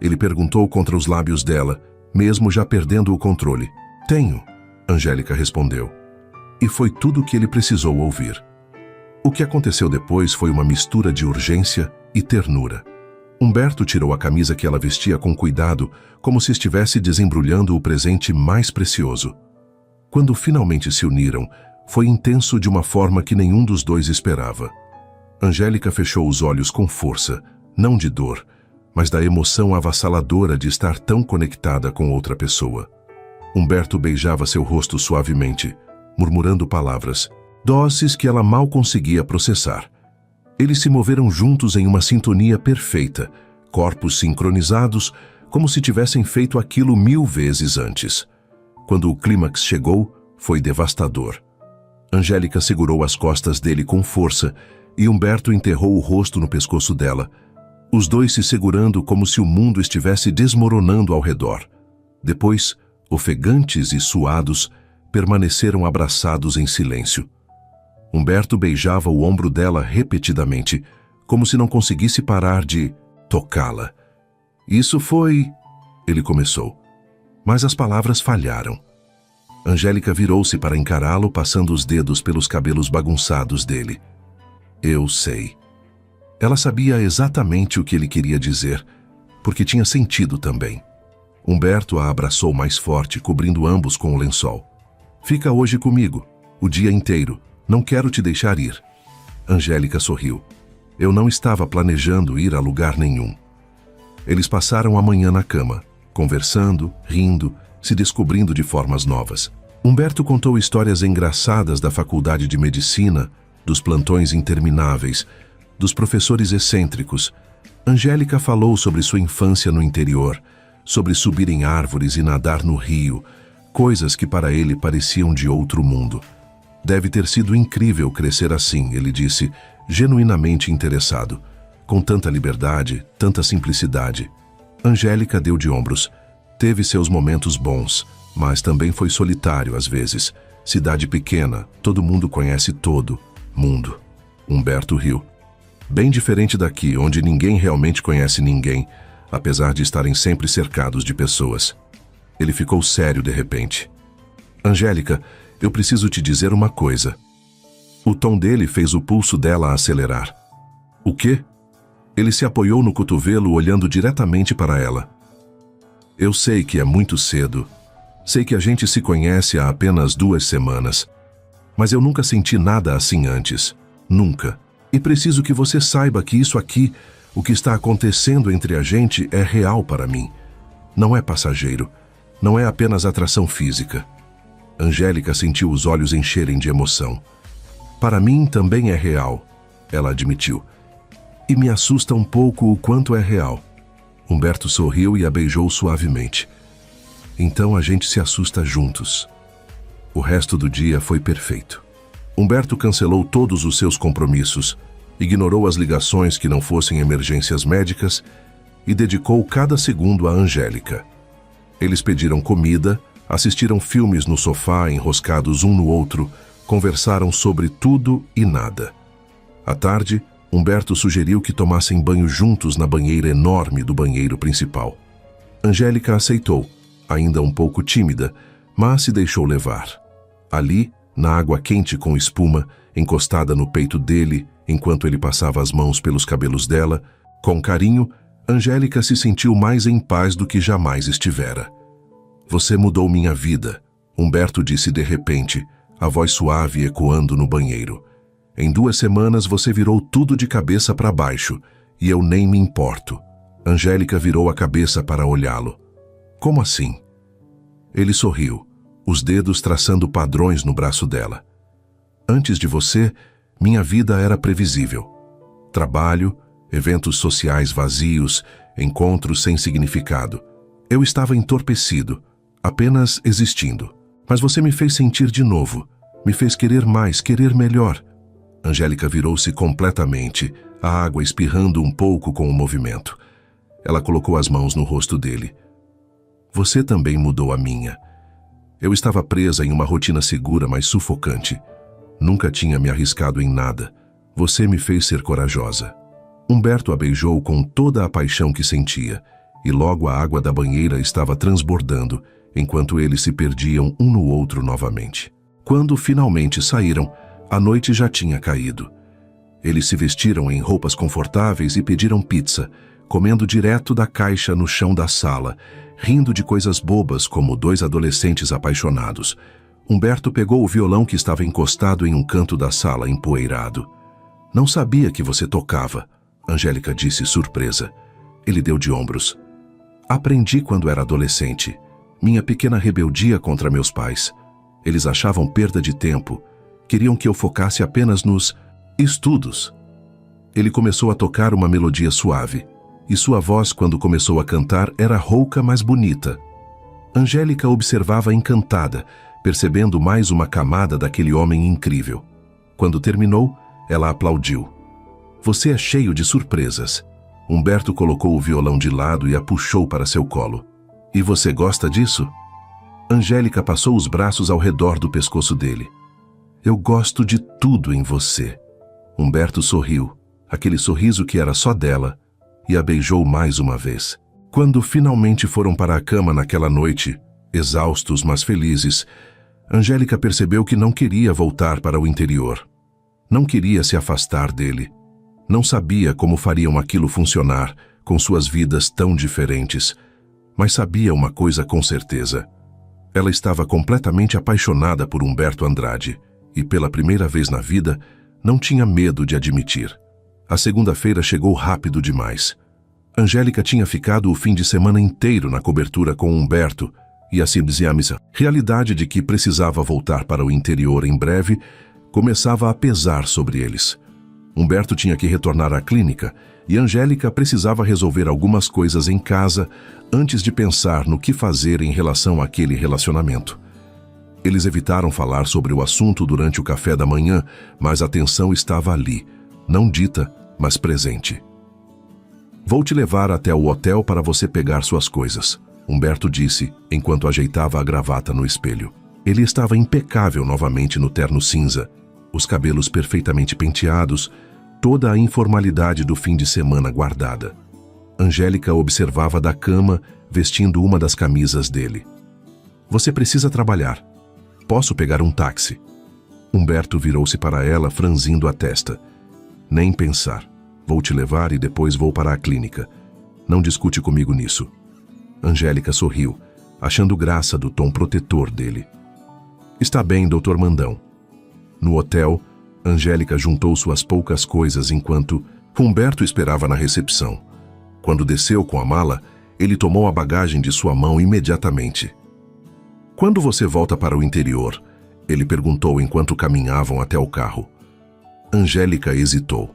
A: Ele perguntou contra os lábios dela, mesmo já perdendo o controle. Tenho, Angélica respondeu. E foi tudo o que ele precisou ouvir. O que aconteceu depois foi uma mistura de urgência e ternura. Humberto tirou a camisa que ela vestia com cuidado, como se estivesse desembrulhando o presente mais precioso. Quando finalmente se uniram, foi intenso de uma forma que nenhum dos dois esperava. Angélica fechou os olhos com força, não de dor, mas da emoção avassaladora de estar tão conectada com outra pessoa. Humberto beijava seu rosto suavemente, murmurando palavras, doces que ela mal conseguia processar. Eles se moveram juntos em uma sintonia perfeita, corpos sincronizados, como se tivessem feito aquilo 1000 vezes antes. Quando o clímax chegou, foi devastador. Angélica segurou as costas dele com força e Humberto enterrou o rosto no pescoço dela, os dois se segurando como se o mundo estivesse desmoronando ao redor. Depois, ofegantes e suados, permaneceram abraçados em silêncio. Humberto beijava o ombro dela repetidamente, como se não conseguisse parar de tocá-la. Isso foi... Ele começou, mas as palavras falharam. Angélica virou-se para encará-lo, passando os dedos pelos cabelos bagunçados dele. Eu sei. Ela sabia exatamente o que ele queria dizer, porque tinha sentido também. Humberto a abraçou mais forte, cobrindo ambos com o lençol. Fica hoje comigo, o dia inteiro. Não quero te deixar ir. Angélica sorriu. Eu não estava planejando ir a lugar nenhum. Eles passaram a manhã na cama, conversando, rindo, se descobrindo de formas novas. Humberto contou histórias engraçadas da faculdade de medicina, dos plantões intermináveis, dos professores excêntricos. Angélica falou sobre sua infância no interior, sobre subir em árvores e nadar no rio, coisas que para ele pareciam de outro mundo. Deve ter sido incrível crescer assim, ele disse, genuinamente interessado. Com tanta liberdade, tanta simplicidade. Angélica deu de ombros. Teve seus momentos bons, mas também foi solitário às vezes. Cidade pequena, todo mundo conhece todo mundo. Humberto riu. Bem diferente daqui, onde ninguém realmente conhece ninguém, apesar de estarem sempre cercados de pessoas. Ele ficou sério de repente. Angélica, eu preciso te dizer uma coisa. O tom dele fez o pulso dela acelerar. O quê? Ele se apoiou no cotovelo, olhando diretamente para ela. Eu sei que é muito cedo. Sei que a gente se conhece há apenas 2 semanas. Mas eu nunca senti nada assim antes. Nunca. E preciso que você saiba que isso aqui, o que está acontecendo entre a gente, é real para mim. Não é passageiro. Não é apenas atração física. Angélica sentiu os olhos encherem de emoção. Para mim também é real, ela admitiu. E me assusta um pouco o quanto é real. Humberto sorriu e a beijou suavemente. Então a gente se assusta juntos. O resto do dia foi perfeito. Humberto cancelou todos os seus compromissos, ignorou as ligações que não fossem emergências médicas e dedicou cada segundo a Angélica. Eles pediram comida, assistiram filmes no sofá enroscados um no outro, conversaram sobre tudo e nada. À tarde, Humberto sugeriu que tomassem banho juntos na banheira enorme do banheiro principal. Angélica aceitou, ainda um pouco tímida, mas se deixou levar. Ali, na água quente com espuma, encostada no peito dele, enquanto ele passava as mãos pelos cabelos dela, com carinho, Angélica se sentiu mais em paz do que jamais estivera. Você mudou minha vida, Humberto disse de repente, a voz suave ecoando no banheiro. Em 2 semanas você virou tudo de cabeça para baixo, e eu nem me importo. Angélica virou a cabeça para olhá-lo. Como assim? Ele sorriu, os dedos traçando padrões no braço dela. Antes de você, minha vida era previsível. Trabalho, eventos sociais vazios, encontros sem significado. Eu estava entorpecido, apenas existindo. Mas você me fez sentir de novo, me fez querer mais, querer melhor. Angélica virou-se completamente, a água espirrando um pouco com o movimento. Ela colocou as mãos no rosto dele. Você também mudou a minha. Eu estava presa em uma rotina segura, mas sufocante. Nunca tinha me arriscado em nada. Você me fez ser corajosa. Humberto a beijou com toda a paixão que sentia, e logo a água da banheira estava transbordando, enquanto eles se perdiam um no outro novamente. Quando finalmente saíram, a noite já tinha caído. Eles se vestiram em roupas confortáveis e pediram pizza, comendo direto da caixa no chão da sala, rindo de coisas bobas como dois adolescentes apaixonados. Humberto pegou o violão que estava encostado em um canto da sala, empoeirado. Não sabia que você tocava, Angélica disse surpresa. Ele deu de ombros. Aprendi quando era adolescente. Minha pequena rebeldia contra meus pais. Eles achavam perda de tempo. Queriam que eu focasse apenas nos estudos. Ele começou a tocar uma melodia suave, e sua voz, quando começou a cantar, era rouca, mas bonita. Angélica observava encantada, percebendo mais uma camada daquele homem incrível. Quando terminou, ela aplaudiu. Você é cheio de surpresas. Humberto colocou o violão de lado e a puxou para seu colo. E você gosta disso? Angélica passou os braços ao redor do pescoço dele. Eu gosto de tudo em você. Humberto sorriu, aquele sorriso que era só dela, e a beijou mais uma vez. Quando finalmente foram para a cama naquela noite, exaustos mas felizes, Angélica percebeu que não queria voltar para o interior. Não queria se afastar dele. Não sabia como fariam aquilo funcionar, com suas vidas tão diferentes. Mas sabia uma coisa com certeza. Ela estava completamente apaixonada por Humberto Andrade, e pela primeira vez na vida, não tinha medo de admitir. A segunda-feira chegou rápido demais. Angélica tinha ficado o fim de semana inteiro na cobertura com Humberto, e a realidade de que precisava voltar para o interior em breve começava a pesar sobre eles. Humberto tinha que retornar à clínica e Angélica precisava resolver algumas coisas em casa antes de pensar no que fazer em relação àquele relacionamento. Eles evitaram falar sobre o assunto durante o café da manhã, mas a tensão estava ali, não dita, mas presente. Vou te levar até o hotel para você pegar suas coisas, Humberto disse, enquanto ajeitava a gravata no espelho. Ele estava impecável novamente no terno cinza, os cabelos perfeitamente penteados, toda a informalidade do fim de semana guardada. Angélica observava da cama, vestindo uma das camisas dele. Você precisa trabalhar. Posso pegar um táxi? Humberto virou-se para ela, franzindo a testa. Nem pensar. Vou te levar e depois vou para a clínica. Não discute comigo nisso. Angélica sorriu, achando graça do tom protetor dele. Está bem, Dr. Mandão. No hotel, Angélica juntou suas poucas coisas enquanto Humberto esperava na recepção. Quando desceu com a mala, ele tomou a bagagem de sua mão imediatamente. Quando você volta para o interior? Ele perguntou enquanto caminhavam até o carro. Angélica hesitou.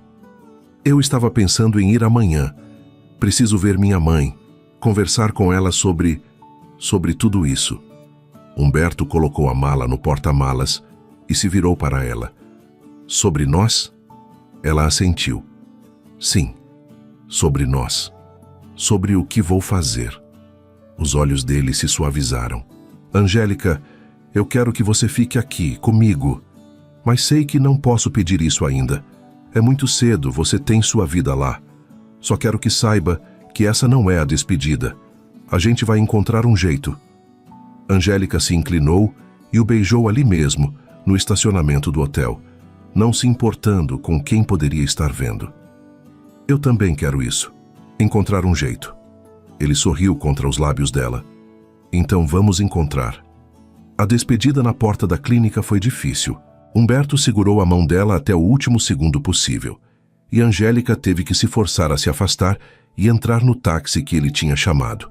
A: Eu estava pensando em ir amanhã. Preciso ver minha mãe, conversar com ela sobre tudo isso. Humberto colocou a mala no porta-malas e se virou para ela. Sobre nós? Ela assentiu. Sim, sobre nós. Sobre o que vou fazer. Os olhos dele se suavizaram. Angélica, eu quero que você fique aqui, comigo. Mas sei que não posso pedir isso ainda. É muito cedo, você tem sua vida lá. Só quero que saiba que essa não é a despedida. A gente vai encontrar um jeito. Angélica se inclinou e o beijou ali mesmo, no estacionamento do hotel, não se importando com quem poderia estar vendo. Eu também quero isso. Encontrar um jeito. Ele sorriu contra os lábios dela. Então vamos encontrar. A despedida na porta da clínica foi difícil. Humberto segurou a mão dela até o último segundo possível, e Angélica teve que se forçar a se afastar e entrar no táxi que ele tinha chamado.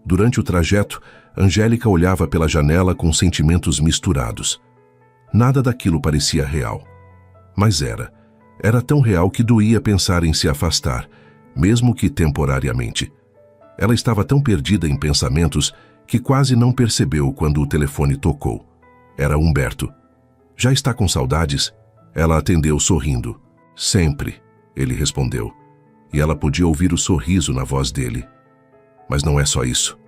A: Durante o trajeto, Angélica olhava pela janela com sentimentos misturados. Nada daquilo parecia real. Mas era. Era tão real que doía pensar em se afastar, mesmo que temporariamente. Ela estava tão perdida em pensamentos que quase não percebeu quando o telefone tocou. Era Humberto. Já está com saudades? Ela atendeu sorrindo. Sempre, ele respondeu. E ela podia ouvir o sorriso na voz dele. Mas não é só isso.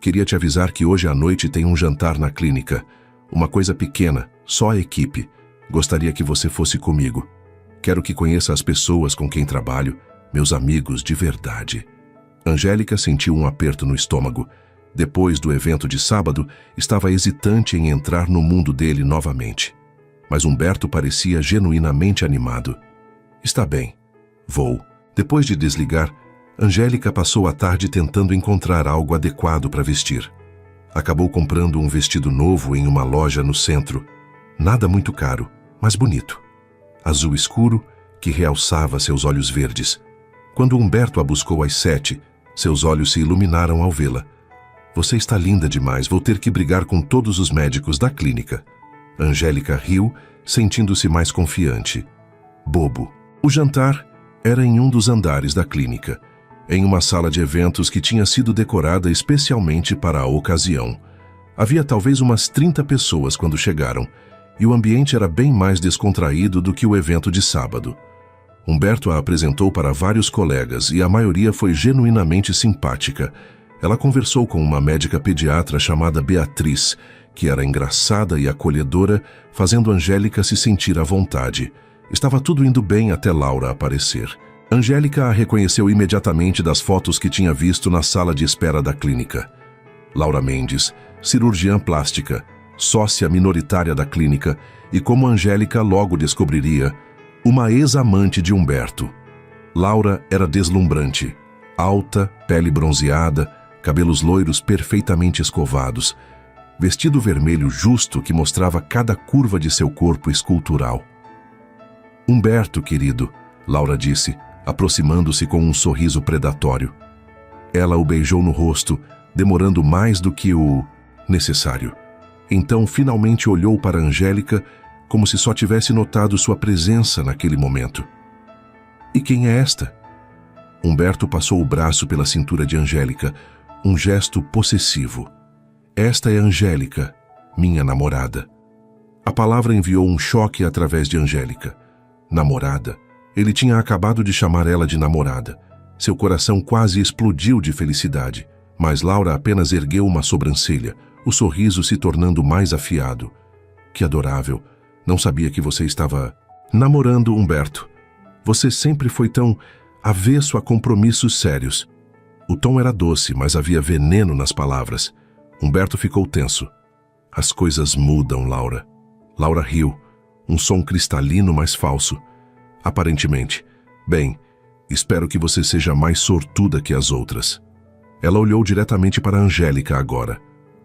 A: Queria te avisar que hoje à noite tem um jantar na clínica. Uma coisa pequena, só a equipe. Gostaria que você fosse comigo. Quero que conheça as pessoas com quem trabalho, meus amigos de verdade. Angélica sentiu um aperto no estômago. Depois do evento de sábado, estava hesitante em entrar no mundo dele novamente. Mas Humberto parecia genuinamente animado. Está bem, vou. Depois de desligar, Angélica passou a tarde tentando encontrar algo adequado para vestir. Acabou comprando um vestido novo em uma loja no centro. Nada muito caro, mas bonito. Azul escuro, que realçava seus olhos verdes. Quando Humberto a buscou às 7, seus olhos se iluminaram ao vê-la. Você está linda demais, vou ter que brigar com todos os médicos da clínica. Angélica riu, sentindo-se mais confiante. Bobo. O jantar era em um dos andares da clínica, em uma sala de eventos que tinha sido decorada especialmente para a ocasião. Havia talvez umas 30 pessoas quando chegaram, e o ambiente era bem mais descontraído do que o evento de sábado. Humberto a apresentou para vários colegas e a maioria foi genuinamente simpática. Ela conversou com uma médica pediatra chamada Beatriz, que era engraçada e acolhedora, fazendo Angélica se sentir à vontade. Estava tudo indo bem até Laura aparecer. Angélica a reconheceu imediatamente das fotos que tinha visto na sala de espera da clínica. Laura Mendes, cirurgiã plástica, sócia minoritária da clínica e, como Angélica logo descobriria, uma ex-amante de Humberto. Laura era deslumbrante, alta, pele bronzeada, cabelos loiros perfeitamente escovados, vestido vermelho justo que mostrava cada curva de seu corpo escultural. Humberto, querido, Laura disse, aproximando-se com um sorriso predatório. Ela o beijou no rosto, demorando mais do que o necessário. Então finalmente olhou para Angélica como se só tivesse notado sua presença naquele momento. E quem é esta? Humberto passou o braço pela cintura de Angélica, um gesto possessivo. Esta é Angélica, minha namorada. A palavra enviou um choque através de Angélica. Namorada. Ele tinha acabado de chamar ela de namorada. Seu coração quase explodiu de felicidade, mas Laura apenas ergueu uma sobrancelha, o sorriso se tornando mais afiado. Que adorável. Não sabia que você estava namorando Humberto. Você sempre foi tão avesso a compromissos sérios. O tom era doce, mas havia veneno nas palavras. Humberto ficou tenso. As coisas mudam, Laura. Laura riu, um som cristalino, mas falso. Aparentemente. Bem, espero que você seja mais sortuda que as outras. Ela olhou diretamente para Angélica agora.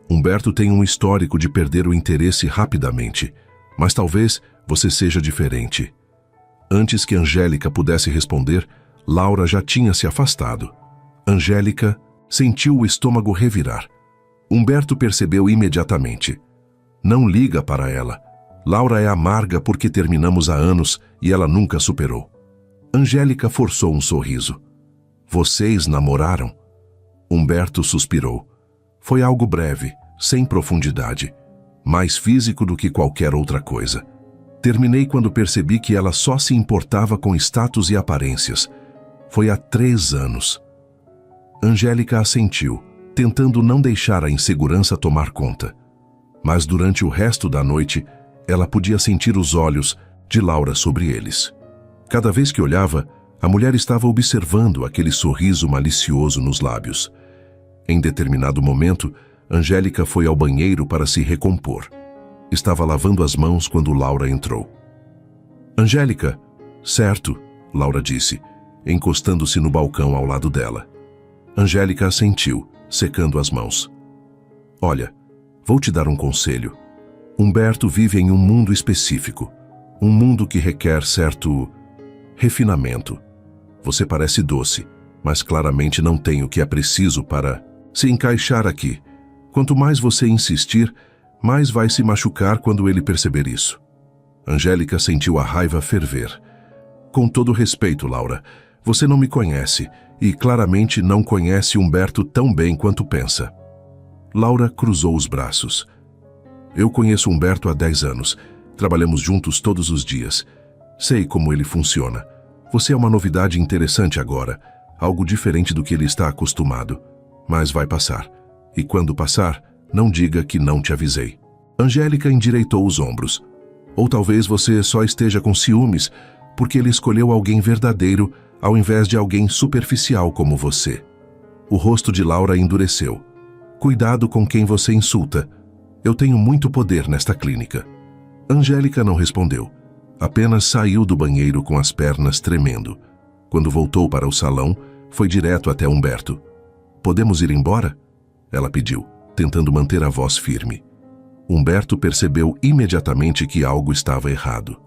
A: Humberto tem um histórico de perder o interesse rapidamente, mas talvez você seja diferente. Antes que Angélica pudesse responder, Laura já tinha se afastado. Angélica sentiu o estômago revirar. Humberto percebeu imediatamente. Não liga para ela. Laura é amarga porque terminamos há anos e ela nunca superou. Angélica forçou um sorriso. Vocês namoraram? Humberto suspirou. Foi algo breve, sem profundidade, mais físico do que qualquer outra coisa. Terminei quando percebi que ela só se importava com status e aparências. Foi há 3 anos. Angélica assentiu, tentando não deixar a insegurança tomar conta. Mas durante o resto da noite, ela podia sentir os olhos de Laura sobre eles. Cada vez que olhava, a mulher estava observando aquele sorriso malicioso nos lábios. Em determinado momento, Angélica foi ao banheiro para se recompor. Estava lavando as mãos quando Laura entrou. Angélica, certo, Laura disse, encostando-se no balcão ao lado dela. Angélica assentiu, secando as mãos. Olha, vou te dar um conselho. Humberto vive em um mundo específico, um mundo que requer certo refinamento. Você parece doce, mas claramente não tem o que é preciso para se encaixar aqui. Quanto mais você insistir, mais vai se machucar quando ele perceber isso. Angélica sentiu a raiva ferver. Com todo respeito, Laura, você não me conhece e claramente não conhece Humberto tão bem quanto pensa. Laura cruzou os braços. Eu conheço Humberto há 10 anos. Trabalhamos juntos todos os dias. Sei como ele funciona. Você é uma novidade interessante agora, algo diferente do que ele está acostumado. Mas vai passar. E quando passar, não diga que não te avisei. Angélica endireitou os ombros. Ou talvez você só esteja com ciúmes porque ele escolheu alguém verdadeiro ao invés de alguém superficial como você. O rosto de Laura endureceu. Cuidado com quem você insulta. Eu tenho muito poder nesta clínica. Angélica não respondeu. Apenas saiu do banheiro com as pernas tremendo. Quando voltou para o salão, foi direto até Humberto. Podemos ir embora? Ela pediu, tentando manter a voz firme. Humberto percebeu imediatamente que algo estava errado.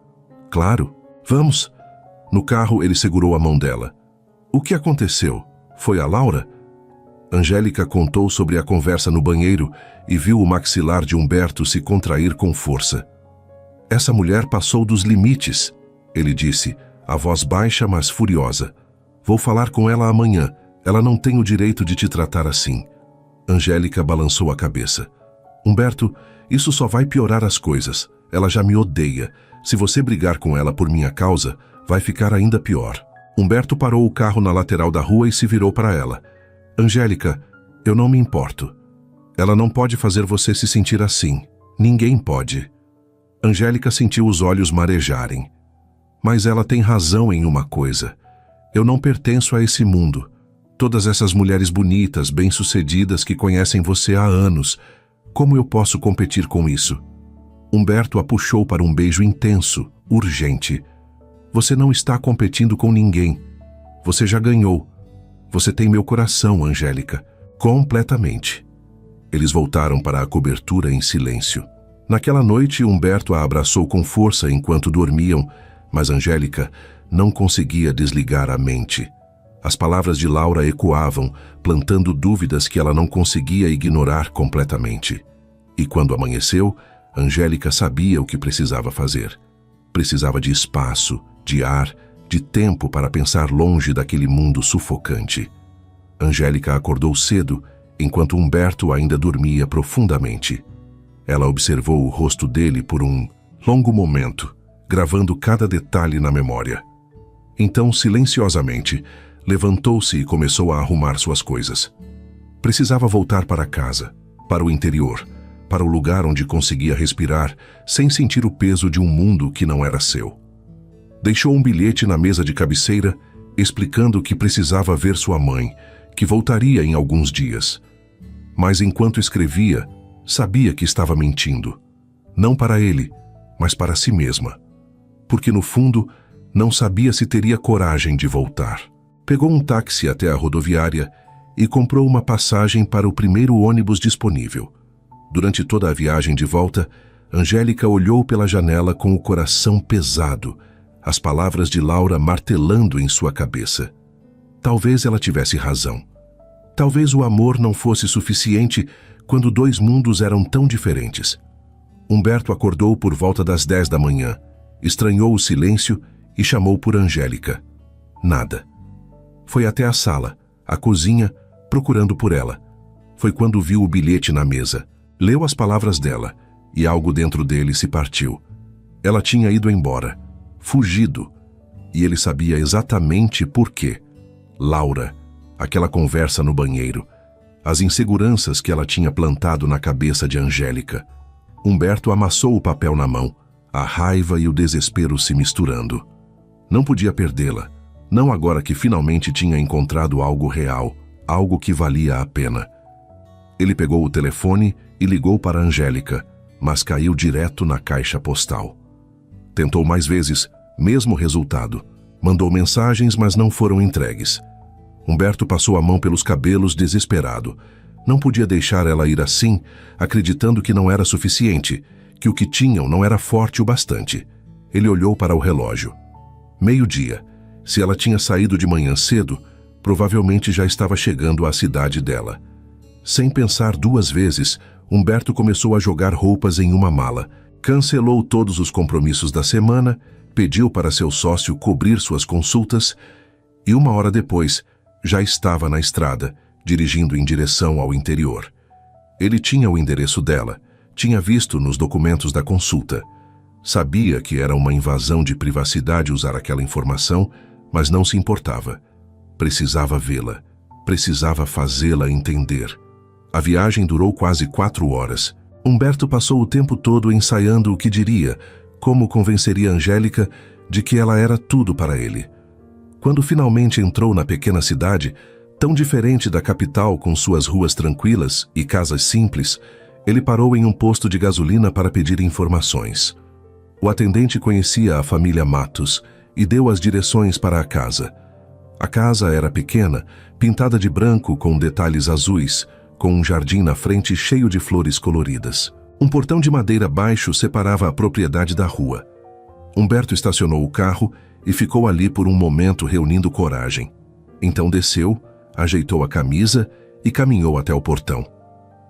A: Claro, vamos. No carro, ele segurou a mão dela. O que aconteceu? Foi a Laura? Angélica contou sobre a conversa no banheiro e viu o maxilar de Humberto se contrair com força. Essa mulher passou dos limites, ele disse, a voz baixa, mas furiosa. Vou falar com ela amanhã. Ela não tem o direito de te tratar assim. Angélica balançou a cabeça. Humberto, isso só vai piorar as coisas. Ela já me odeia. Se você brigar com ela por minha causa, vai ficar ainda pior. Humberto parou o carro na lateral da rua e se virou para ela. Angélica, eu não me importo. Ela não pode fazer você se sentir assim. Ninguém pode. Angélica sentiu os olhos marejarem. Mas ela tem razão em uma coisa. Eu não pertenço a esse mundo. Todas essas mulheres bonitas, bem-sucedidas que conhecem você há anos. Como eu posso competir com isso? Humberto a puxou para um beijo intenso, urgente. Você não está competindo com ninguém. Você já ganhou. Você tem meu coração, Angélica. Completamente. Eles voltaram para a cobertura em silêncio. Naquela noite, Humberto a abraçou com força enquanto dormiam, mas Angélica não conseguia desligar a mente. As palavras de Laura ecoavam, plantando dúvidas que ela não conseguia ignorar completamente. E quando amanheceu, Angélica sabia o que precisava fazer. Precisava de espaço, de ar, de tempo para pensar longe daquele mundo sufocante. Angélica acordou cedo, enquanto Humberto ainda dormia profundamente. Ela observou o rosto dele por um longo momento, gravando cada detalhe na memória. Então, silenciosamente, levantou-se e começou a arrumar suas coisas. Precisava voltar para casa, para o interior, para o lugar onde conseguia respirar sem sentir o peso de um mundo que não era seu. Deixou um bilhete na mesa de cabeceira, explicando que precisava ver sua mãe, que voltaria em alguns dias. Mas enquanto escrevia, sabia que estava mentindo. Não para ele, mas para si mesma. Porque no fundo, não sabia se teria coragem de voltar. Pegou um táxi até a rodoviária e comprou uma passagem para o primeiro ônibus disponível. Durante toda a viagem de volta, Angélica olhou pela janela com o coração pesado, as palavras de Laura martelando em sua cabeça. Talvez ela tivesse razão. Talvez o amor não fosse suficiente quando dois mundos eram tão diferentes. Humberto acordou por volta das 10 da manhã, estranhou o silêncio e chamou por Angélica. Nada. Foi até a sala, a cozinha, procurando por ela. Foi quando viu o bilhete na mesa, leu as palavras dela e algo dentro dele se partiu. Ela tinha ido embora, fugido, e ele sabia exatamente por quê. Laura, aquela conversa no banheiro, as inseguranças que ela tinha plantado na cabeça de Angélica. Humberto amassou o papel na mão, a raiva e o desespero se misturando. Não podia perdê-la, não agora que finalmente tinha encontrado algo real, algo que valia a pena. Ele pegou o telefone e ligou para Angélica, mas caiu direto na caixa postal. Tentou mais vezes, mesmo resultado. Mandou mensagens, mas não foram entregues. Humberto passou a mão pelos cabelos desesperado. Não podia deixar ela ir assim, acreditando que não era suficiente, que o que tinham não era forte o bastante. Ele olhou para o relógio. 12:00. Se ela tinha saído de manhã cedo, provavelmente já estava chegando à cidade dela. Sem pensar duas vezes, Humberto começou a jogar roupas em uma mala, cancelou todos os compromissos da semana, pediu para seu sócio cobrir suas consultas e 1 hora depois já estava na estrada, dirigindo em direção ao interior. Ele tinha o endereço dela, tinha visto nos documentos da consulta. Sabia que era uma invasão de privacidade usar aquela informação, mas não se importava. Precisava vê-la, precisava fazê-la entender. A viagem durou quase 4 horas. Humberto passou o tempo todo ensaiando o que diria, como convenceria Angélica de que ela era tudo para ele. Quando finalmente entrou na pequena cidade, tão diferente da capital com suas ruas tranquilas e casas simples, ele parou em um posto de gasolina para pedir informações. O atendente conhecia a família Matos e deu as direções para a casa. A casa era pequena, pintada de branco com detalhes azuis, com um jardim na frente cheio de flores coloridas. Um portão de madeira baixo separava a propriedade da rua. Humberto estacionou o carro e ficou ali por um momento reunindo coragem. Então desceu, ajeitou a camisa e caminhou até o portão.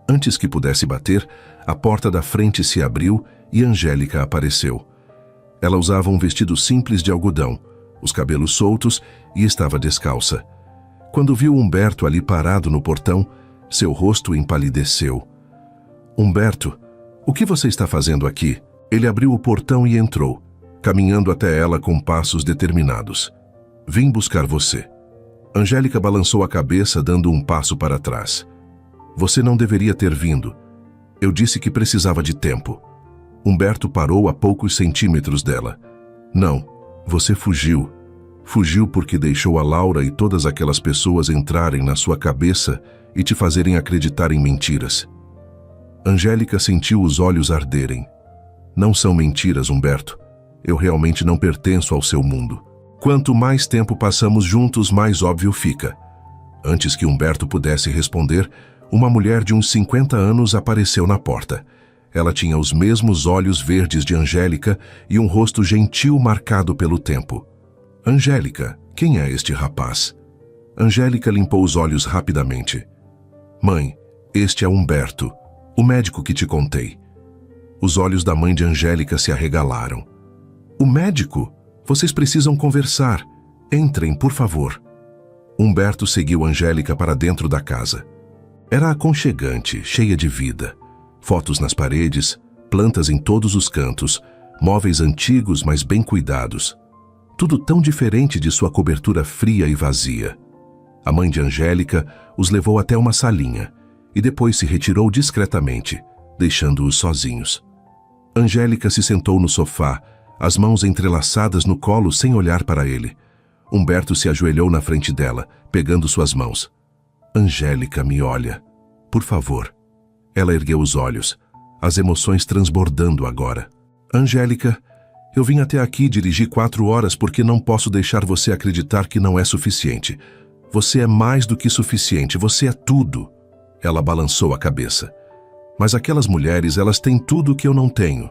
A: Antes que pudesse bater, a porta da frente se abriu e Angélica apareceu. Ela usava um vestido simples de algodão, os cabelos soltos e estava descalça. Quando viu Humberto ali parado no portão, seu rosto empalideceu. Humberto, o que você está fazendo aqui? Ele abriu o portão e entrou, caminhando até ela com passos determinados. Vim buscar você. Angélica balançou a cabeça, dando um passo para trás. Você não deveria ter vindo. Eu disse que precisava de tempo. Humberto parou a poucos centímetros dela. Não, você fugiu. Fugiu porque deixou a Laura e todas aquelas pessoas entrarem na sua cabeça e te fazerem acreditar em mentiras. Angélica sentiu os olhos arderem. Não são mentiras, Humberto. Eu realmente não pertenço ao seu mundo. Quanto mais tempo passamos juntos, mais óbvio fica. Antes que Humberto pudesse responder, uma mulher de uns 50 anos apareceu na porta. Ela tinha os mesmos olhos verdes de Angélica e um rosto gentil marcado pelo tempo. Angélica, quem é este rapaz? Angélica limpou os olhos rapidamente. Mãe, este é Humberto, o médico que te contei. Os olhos da mãe de Angélica se arregalaram. O médico? Vocês precisam conversar. Entrem, por favor. Humberto seguiu Angélica para dentro da casa. Era aconchegante, cheia de vida. Fotos nas paredes, plantas em todos os cantos, móveis antigos, mas bem cuidados. Tudo tão diferente de sua cobertura fria e vazia. A mãe de Angélica os levou até uma salinha e depois se retirou discretamente, deixando-os sozinhos. Angélica se sentou no sofá, as mãos entrelaçadas no colo sem olhar para ele. Humberto se ajoelhou na frente dela, pegando suas mãos. Angélica, me olha. Por favor. Ela ergueu os olhos, as emoções transbordando agora. Angélica, eu vim até aqui dirigir 4 horas porque não posso deixar você acreditar que não é suficiente. Você é mais do que suficiente, você é tudo. Ela balançou a cabeça. Mas aquelas mulheres, elas têm tudo que eu não tenho.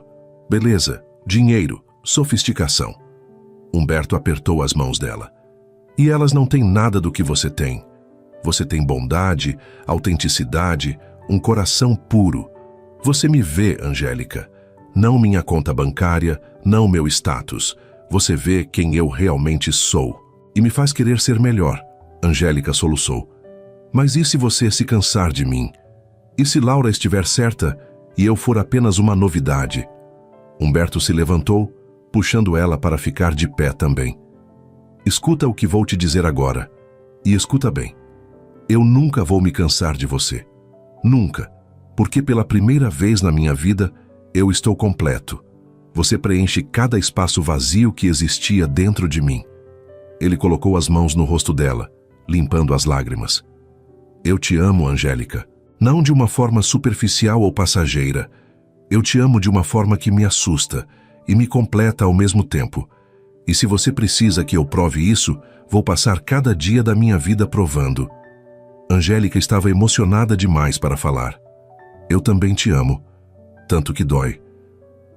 A: Beleza, dinheiro, sofisticação. Humberto apertou as mãos dela. E elas não têm nada do que você tem. Você tem bondade, autenticidade, um coração puro. Você me vê, Angélica. Não minha conta bancária, não meu status. Você vê quem eu realmente sou. E me faz querer ser melhor. Angélica soluçou. Mas e se você se cansar de mim? E se Laura estiver certa e eu for apenas uma novidade? Humberto se levantou, puxando ela para ficar de pé também. Escuta o que vou te dizer agora. E escuta bem. Eu nunca vou me cansar de você. Nunca. Porque pela primeira vez na minha vida, eu estou completo. Você preenche cada espaço vazio que existia dentro de mim. Ele colocou as mãos no rosto dela, limpando as lágrimas. Eu te amo, Angélica. Não de uma forma superficial ou passageira. Eu te amo de uma forma que me assusta e me completa ao mesmo tempo. E se você precisa que eu prove isso, vou passar cada dia da minha vida provando. Angélica estava emocionada demais para falar. Eu também te amo, tanto que dói.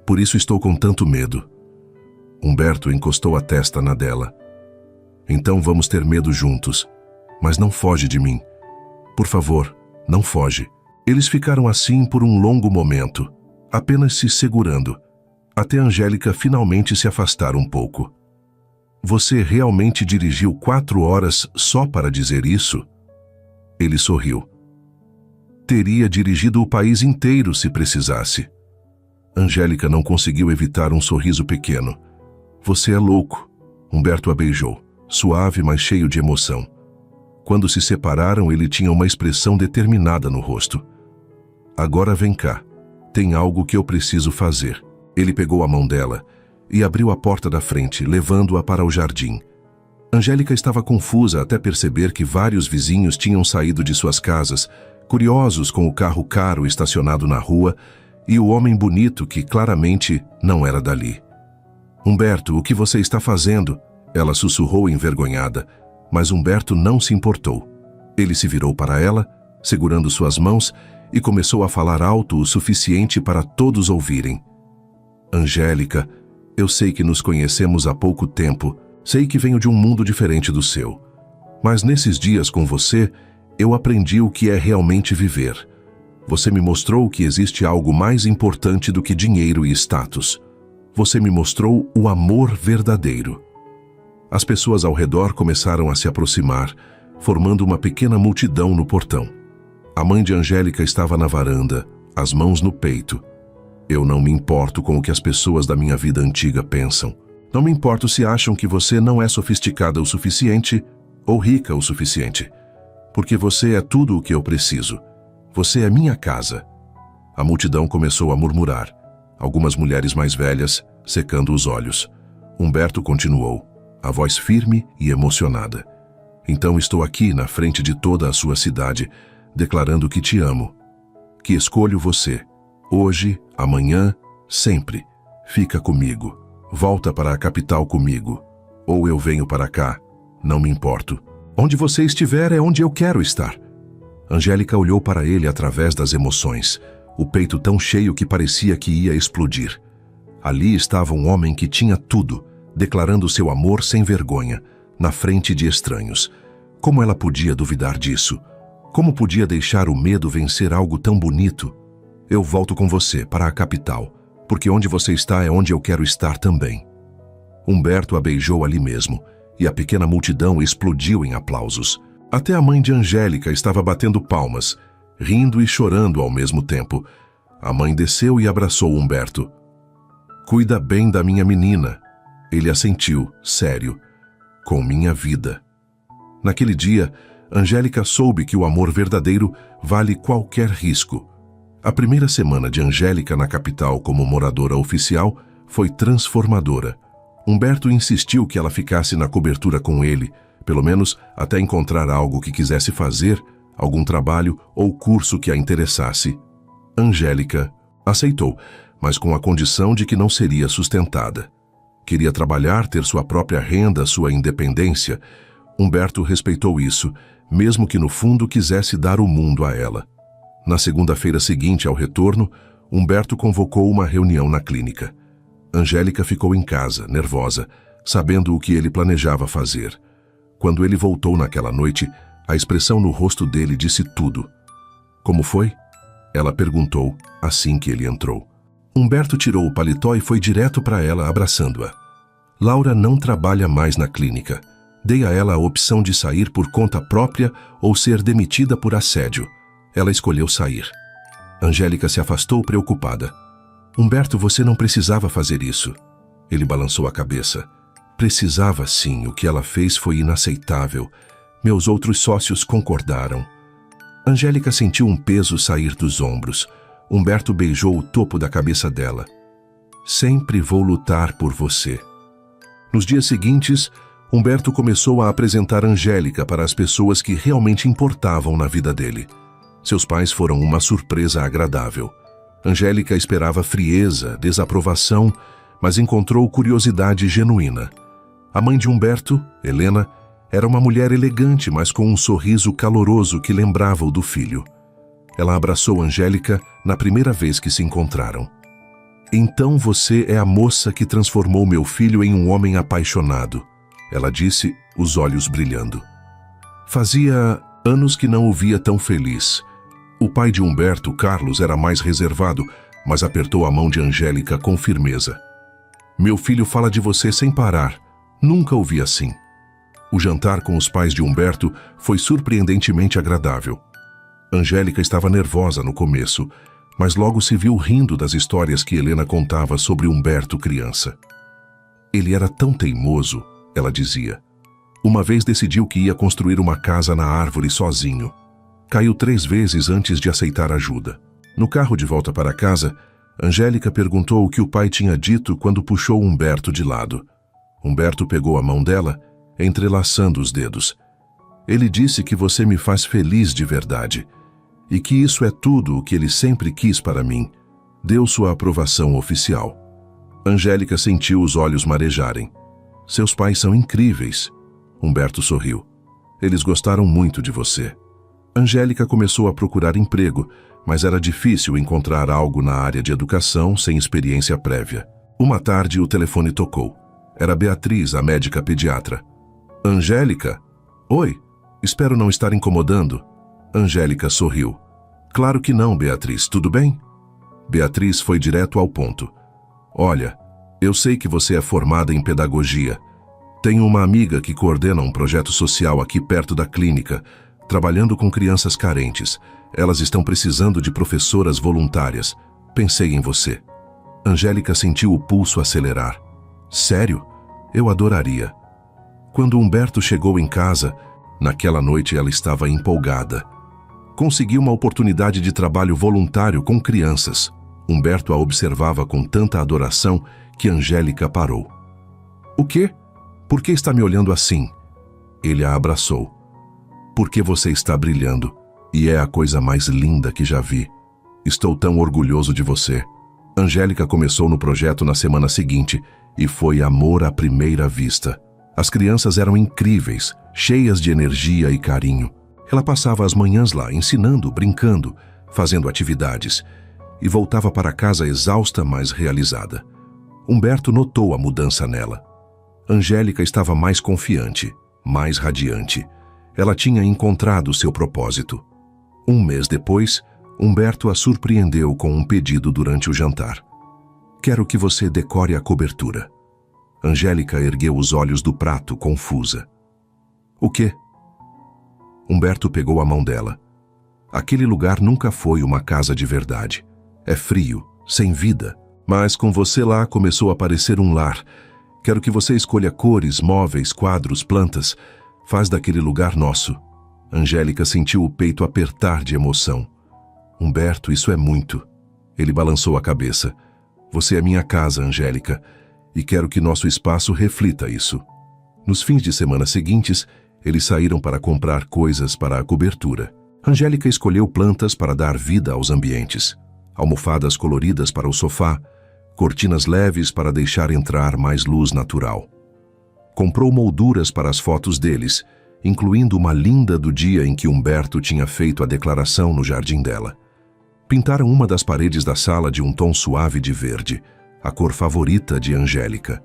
A: Por isso estou com tanto medo. Humberto encostou a testa na dela. Então vamos ter medo juntos, mas não foge de mim. Por favor, não foge. Eles ficaram assim por um longo momento, apenas se segurando. até Angélica finalmente se afastar um pouco. Você realmente dirigiu 4 horas só para dizer isso? Ele sorriu. Teria dirigido o país inteiro se precisasse. Angélica não conseguiu evitar um sorriso pequeno. Você é louco. Humberto a beijou, suave, mas cheio de emoção. Quando se separaram, ele tinha uma expressão determinada no rosto. Agora vem cá. Tem algo que eu preciso fazer. Ele pegou a mão dela e abriu a porta da frente, levando-a para o jardim. Angélica estava confusa até perceber que vários vizinhos tinham saído de suas casas, curiosos com o carro caro estacionado na rua e o homem bonito que claramente não era dali. Humberto, o que você está fazendo? Ela sussurrou envergonhada, mas Humberto não se importou. Ele se virou para ela, segurando suas mãos, e começou a falar alto o suficiente para todos ouvirem. Angélica, eu sei que nos conhecemos há pouco tempo, sei que venho de um mundo diferente do seu. Mas nesses dias com você, eu aprendi o que é realmente viver. Você me mostrou que existe algo mais importante do que dinheiro e status. Você me mostrou o amor verdadeiro. As pessoas ao redor começaram a se aproximar, formando uma pequena multidão no portão. A mãe de Angélica estava na varanda, as mãos no peito. Eu não me importo com o que as pessoas da minha vida antiga pensam. Não me importo se acham que você não é sofisticada o suficiente ou rica o suficiente. Porque você é tudo o que eu preciso. Você é minha casa. A multidão começou a murmurar. Algumas mulheres mais velhas, secando os olhos. Humberto continuou, a voz firme e emocionada. Então estou aqui na frente de toda a sua cidade, declarando que te amo. Que escolho você. Hoje, amanhã, sempre. Fica comigo. Volta para a capital comigo. Ou eu venho para cá. Não me importo. Onde você estiver é onde eu quero estar. Angélica olhou para ele através das emoções, o peito tão cheio que parecia que ia explodir. Ali estava um homem que tinha tudo, declarando seu amor sem vergonha, na frente de estranhos. Como ela podia duvidar disso? Como podia deixar o medo vencer algo tão bonito? Eu volto com você para a capital, porque onde você está é onde eu quero estar também. Humberto a beijou ali mesmo, e a pequena multidão explodiu em aplausos. Até a mãe de Angélica estava batendo palmas, rindo e chorando ao mesmo tempo. A mãe desceu e abraçou Humberto. Cuida bem da minha menina. Ele assentiu, sério. Com minha vida. Naquele dia, Angélica soube que o amor verdadeiro vale qualquer risco. A primeira semana de Angélica na capital como moradora oficial foi transformadora. Humberto insistiu que ela ficasse na cobertura com ele, pelo menos até encontrar algo que quisesse fazer, algum trabalho ou curso que a interessasse. Angélica aceitou, mas com a condição de que não seria sustentada. Queria trabalhar, ter sua própria renda, sua independência. Humberto respeitou isso, mesmo que no fundo quisesse dar o mundo a ela. Na segunda-feira seguinte ao retorno, Humberto convocou uma reunião na clínica. Angélica ficou em casa, nervosa, sabendo o que ele planejava fazer. Quando ele voltou naquela noite, a expressão no rosto dele disse tudo. Como foi? Ela perguntou, assim que ele entrou. Humberto tirou o paletó e foi direto para ela, abraçando-a. Laura não trabalha mais na clínica. Dei a ela a opção de sair por conta própria ou ser demitida por assédio. Ela escolheu sair. Angélica se afastou preocupada. Humberto, você não precisava fazer isso. Ele balançou a cabeça. Precisava sim, o que ela fez foi inaceitável. Meus outros sócios concordaram. Angélica sentiu um peso sair dos ombros. Humberto beijou o topo da cabeça dela. Sempre vou lutar por você. Nos dias seguintes, Humberto começou a apresentar Angélica para as pessoas que realmente importavam na vida dele. Seus pais foram uma surpresa agradável. Angélica esperava frieza, desaprovação, mas encontrou curiosidade genuína. A mãe de Humberto, Helena, era uma mulher elegante, mas com um sorriso caloroso que lembrava o do filho. Ela abraçou Angélica na primeira vez que se encontraram. Então você é a moça que transformou meu filho em um homem apaixonado, ela disse, os olhos brilhando. Fazia anos que não o via tão feliz. O pai de Humberto, Carlos, era mais reservado, mas apertou a mão de Angélica com firmeza. Meu filho fala de você sem parar. Nunca o vi assim. O jantar com os pais de Humberto foi surpreendentemente agradável. Angélica estava nervosa no começo, mas logo se viu rindo das histórias que Helena contava sobre Humberto criança. Ele era tão teimoso, ela dizia. Uma vez decidiu que ia construir uma casa na árvore sozinho. Caiu 3 vezes antes de aceitar ajuda. No carro de volta para casa, Angélica perguntou o que o pai tinha dito quando puxou Humberto de lado. Humberto pegou a mão dela, entrelaçando os dedos. Ele disse que você me faz feliz de verdade e que isso é tudo o que ele sempre quis para mim. Deu sua aprovação oficial. Angélica sentiu os olhos marejarem. Seus pais são incríveis. Humberto sorriu. Eles gostaram muito de você. Angélica começou a procurar emprego, mas era difícil encontrar algo na área de educação sem experiência prévia. Uma tarde o telefone tocou. Era Beatriz, a médica pediatra. Angélica? Oi, espero não estar incomodando. Angélica sorriu. Claro que não, Beatriz, tudo bem? Beatriz foi direto ao ponto. Olha, eu sei que você é formada em pedagogia. Tenho uma amiga que coordena um projeto social aqui perto da clínica, trabalhando com crianças carentes. Elas estão precisando de professoras voluntárias. Pensei em você. Angélica sentiu o pulso acelerar. Sério? Eu adoraria. Quando Humberto chegou em casa, naquela noite ela estava empolgada. Conseguiu uma oportunidade de trabalho voluntário com crianças. Humberto a observava com tanta adoração que Angélica parou. O quê? Por que está me olhando assim? Ele a abraçou. Porque você está brilhando, e é a coisa mais linda que já vi. Estou tão orgulhoso de você. Angélica começou no projeto na semana seguinte e foi amor à primeira vista. As crianças eram incríveis, cheias de energia e carinho. Ela passava as manhãs lá, ensinando, brincando, fazendo atividades, e voltava para casa exausta, mas realizada. Humberto notou a mudança nela. Angélica estava mais confiante, mais radiante. Ela tinha encontrado seu propósito. 1 mês depois, Humberto a surpreendeu com um pedido durante o jantar. Quero que você decore a cobertura. Angélica ergueu os olhos do prato, confusa. O quê? Humberto pegou a mão dela. Aquele lugar nunca foi uma casa de verdade. É frio, sem vida. Mas com você lá começou a parecer um lar. Quero que você escolha cores, móveis, quadros, plantas. Faz daquele lugar nosso. Angélica sentiu o peito apertar de emoção. Humberto, isso é muito. Ele balançou a cabeça. Você é minha casa, Angélica, e quero que nosso espaço reflita isso. Nos fins de semana seguintes, eles saíram para comprar coisas para a cobertura. Angélica escolheu plantas para dar vida aos ambientes, almofadas coloridas para o sofá, cortinas leves para deixar entrar mais luz natural. Comprou molduras para as fotos deles, incluindo uma linda do dia em que Humberto tinha feito a declaração no jardim dela. Pintaram uma das paredes da sala de um tom suave de verde, a cor favorita de Angélica.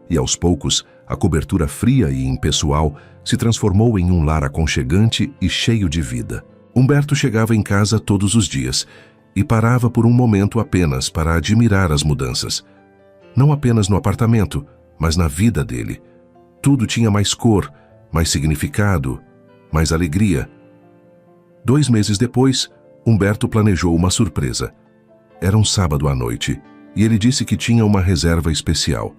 A: E aos poucos, a cobertura fria e impessoal se transformou em um lar aconchegante e cheio de vida. Humberto chegava em casa todos os dias e parava por um momento apenas para admirar as mudanças. Não apenas no apartamento, mas na vida dele. Tudo tinha mais cor, mais significado, mais alegria. 2 meses depois, Humberto planejou uma surpresa. Era um sábado à noite, e ele disse que tinha uma reserva especial.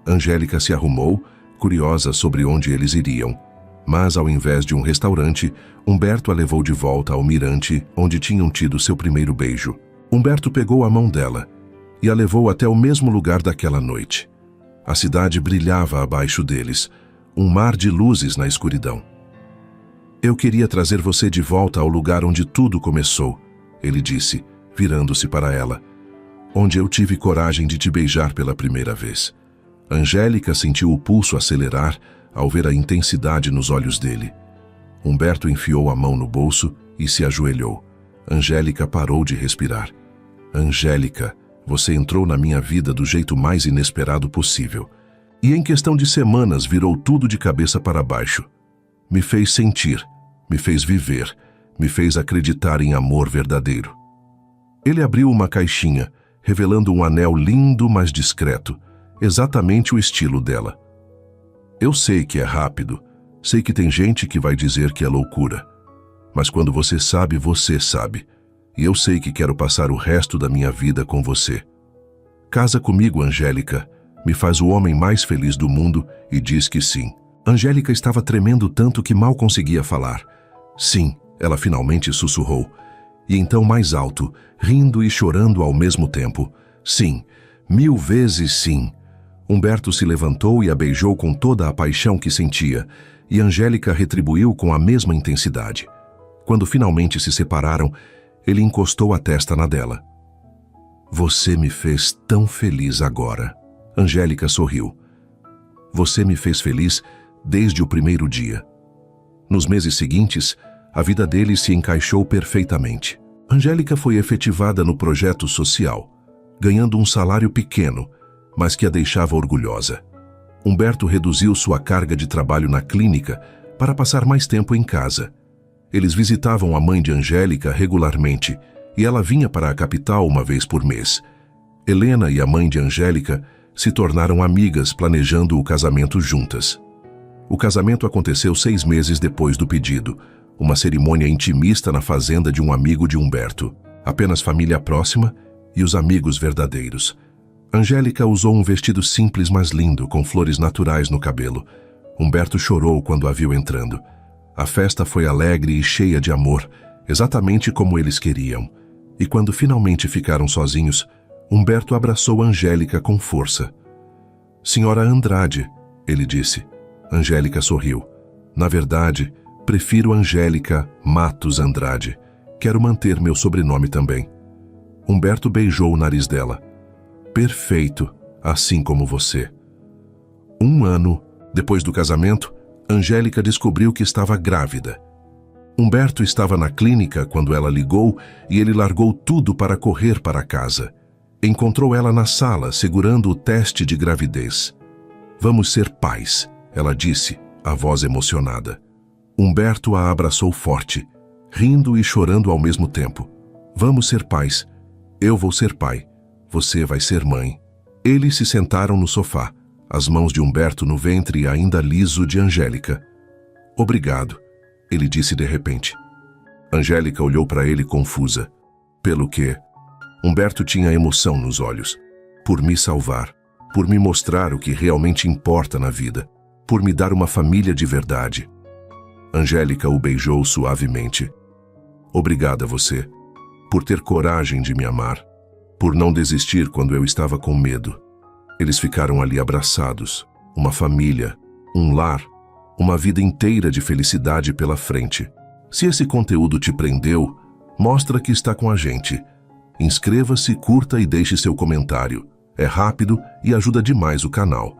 A: Angélica se arrumou, curiosa sobre onde eles iriam. Mas, ao invés de um restaurante, Humberto a levou de volta ao mirante, onde tinham tido seu primeiro beijo. Humberto pegou a mão dela e a levou até o mesmo lugar daquela noite. A cidade brilhava abaixo deles, um mar de luzes na escuridão. Eu queria trazer você de volta ao lugar onde tudo começou, ele disse, virando-se para ela. Onde eu tive coragem de te beijar pela primeira vez. Angélica sentiu o pulso acelerar ao ver a intensidade nos olhos dele. Humberto enfiou a mão no bolso e se ajoelhou. Angélica parou de respirar. Angélica, você entrou na minha vida do jeito mais inesperado possível. E em questão de semanas virou tudo de cabeça para baixo. Me fez sentir, me fez viver, me fez acreditar em amor verdadeiro. Ele abriu uma caixinha, revelando um anel lindo, mas discreto, exatamente o estilo dela. Eu sei que é rápido, sei que tem gente que vai dizer que é loucura. Mas quando você sabe, e eu sei que quero passar o resto da minha vida com você. Casa comigo, Angélica, me faz o homem mais feliz do mundo e diz que sim. Angélica estava tremendo tanto que mal conseguia falar. Sim, ela finalmente sussurrou. E então mais alto, rindo e chorando ao mesmo tempo. Sim, 1000 vezes sim. Humberto se levantou e a beijou com toda a paixão que sentia, e Angélica retribuiu com a mesma intensidade. Quando finalmente se separaram, ele encostou a testa na dela. Você me fez tão feliz agora. Angélica sorriu. Você me fez feliz desde o primeiro dia. Nos meses seguintes, a vida deles se encaixou perfeitamente. Angélica foi efetivada no projeto social, ganhando um salário pequeno, mas que a deixava orgulhosa. Humberto reduziu sua carga de trabalho na clínica para passar mais tempo em casa. Eles visitavam a mãe de Angélica regularmente e ela vinha para a capital uma vez por mês. Helena e a mãe de Angélica se tornaram amigas planejando o casamento juntas. O casamento aconteceu 6 meses depois do pedido, uma cerimônia intimista na fazenda de um amigo de Humberto. Apenas família próxima e os amigos verdadeiros. Angélica usou um vestido simples, mas lindo, com flores naturais no cabelo. Humberto chorou quando a viu entrando. A festa foi alegre e cheia de amor, exatamente como eles queriam. E quando finalmente ficaram sozinhos, Humberto abraçou Angélica com força. Senhora Andrade, ele disse. Angélica sorriu. Na verdade, prefiro Angélica Matos Andrade. Quero manter meu sobrenome também. Humberto beijou o nariz dela. Perfeito, assim como você. 1 ano depois do casamento, Angélica descobriu que estava grávida. Humberto estava na clínica quando ela ligou e ele largou tudo para correr para casa. Encontrou ela na sala, segurando o teste de gravidez. Vamos ser pais, ela disse, a voz emocionada. Humberto a abraçou forte, rindo e chorando ao mesmo tempo. Vamos ser pais. Eu vou ser pai. Você vai ser mãe. Eles se sentaram no sofá, as mãos de Humberto no ventre ainda liso de Angélica. Obrigado, ele disse de repente. Angélica olhou para ele confusa. Pelo quê? Humberto tinha emoção nos olhos. Por me salvar, por me mostrar o que realmente importa na vida, por me dar uma família de verdade. Angélica o beijou suavemente. Obrigada a você, por ter coragem de me amar, por não desistir quando eu estava com medo. Eles ficaram ali abraçados, uma família, um lar, uma vida inteira de felicidade pela frente. Se esse conteúdo te prendeu, mostra que está com a gente. Inscreva-se, curta e deixe seu comentário. É rápido e ajuda demais o canal.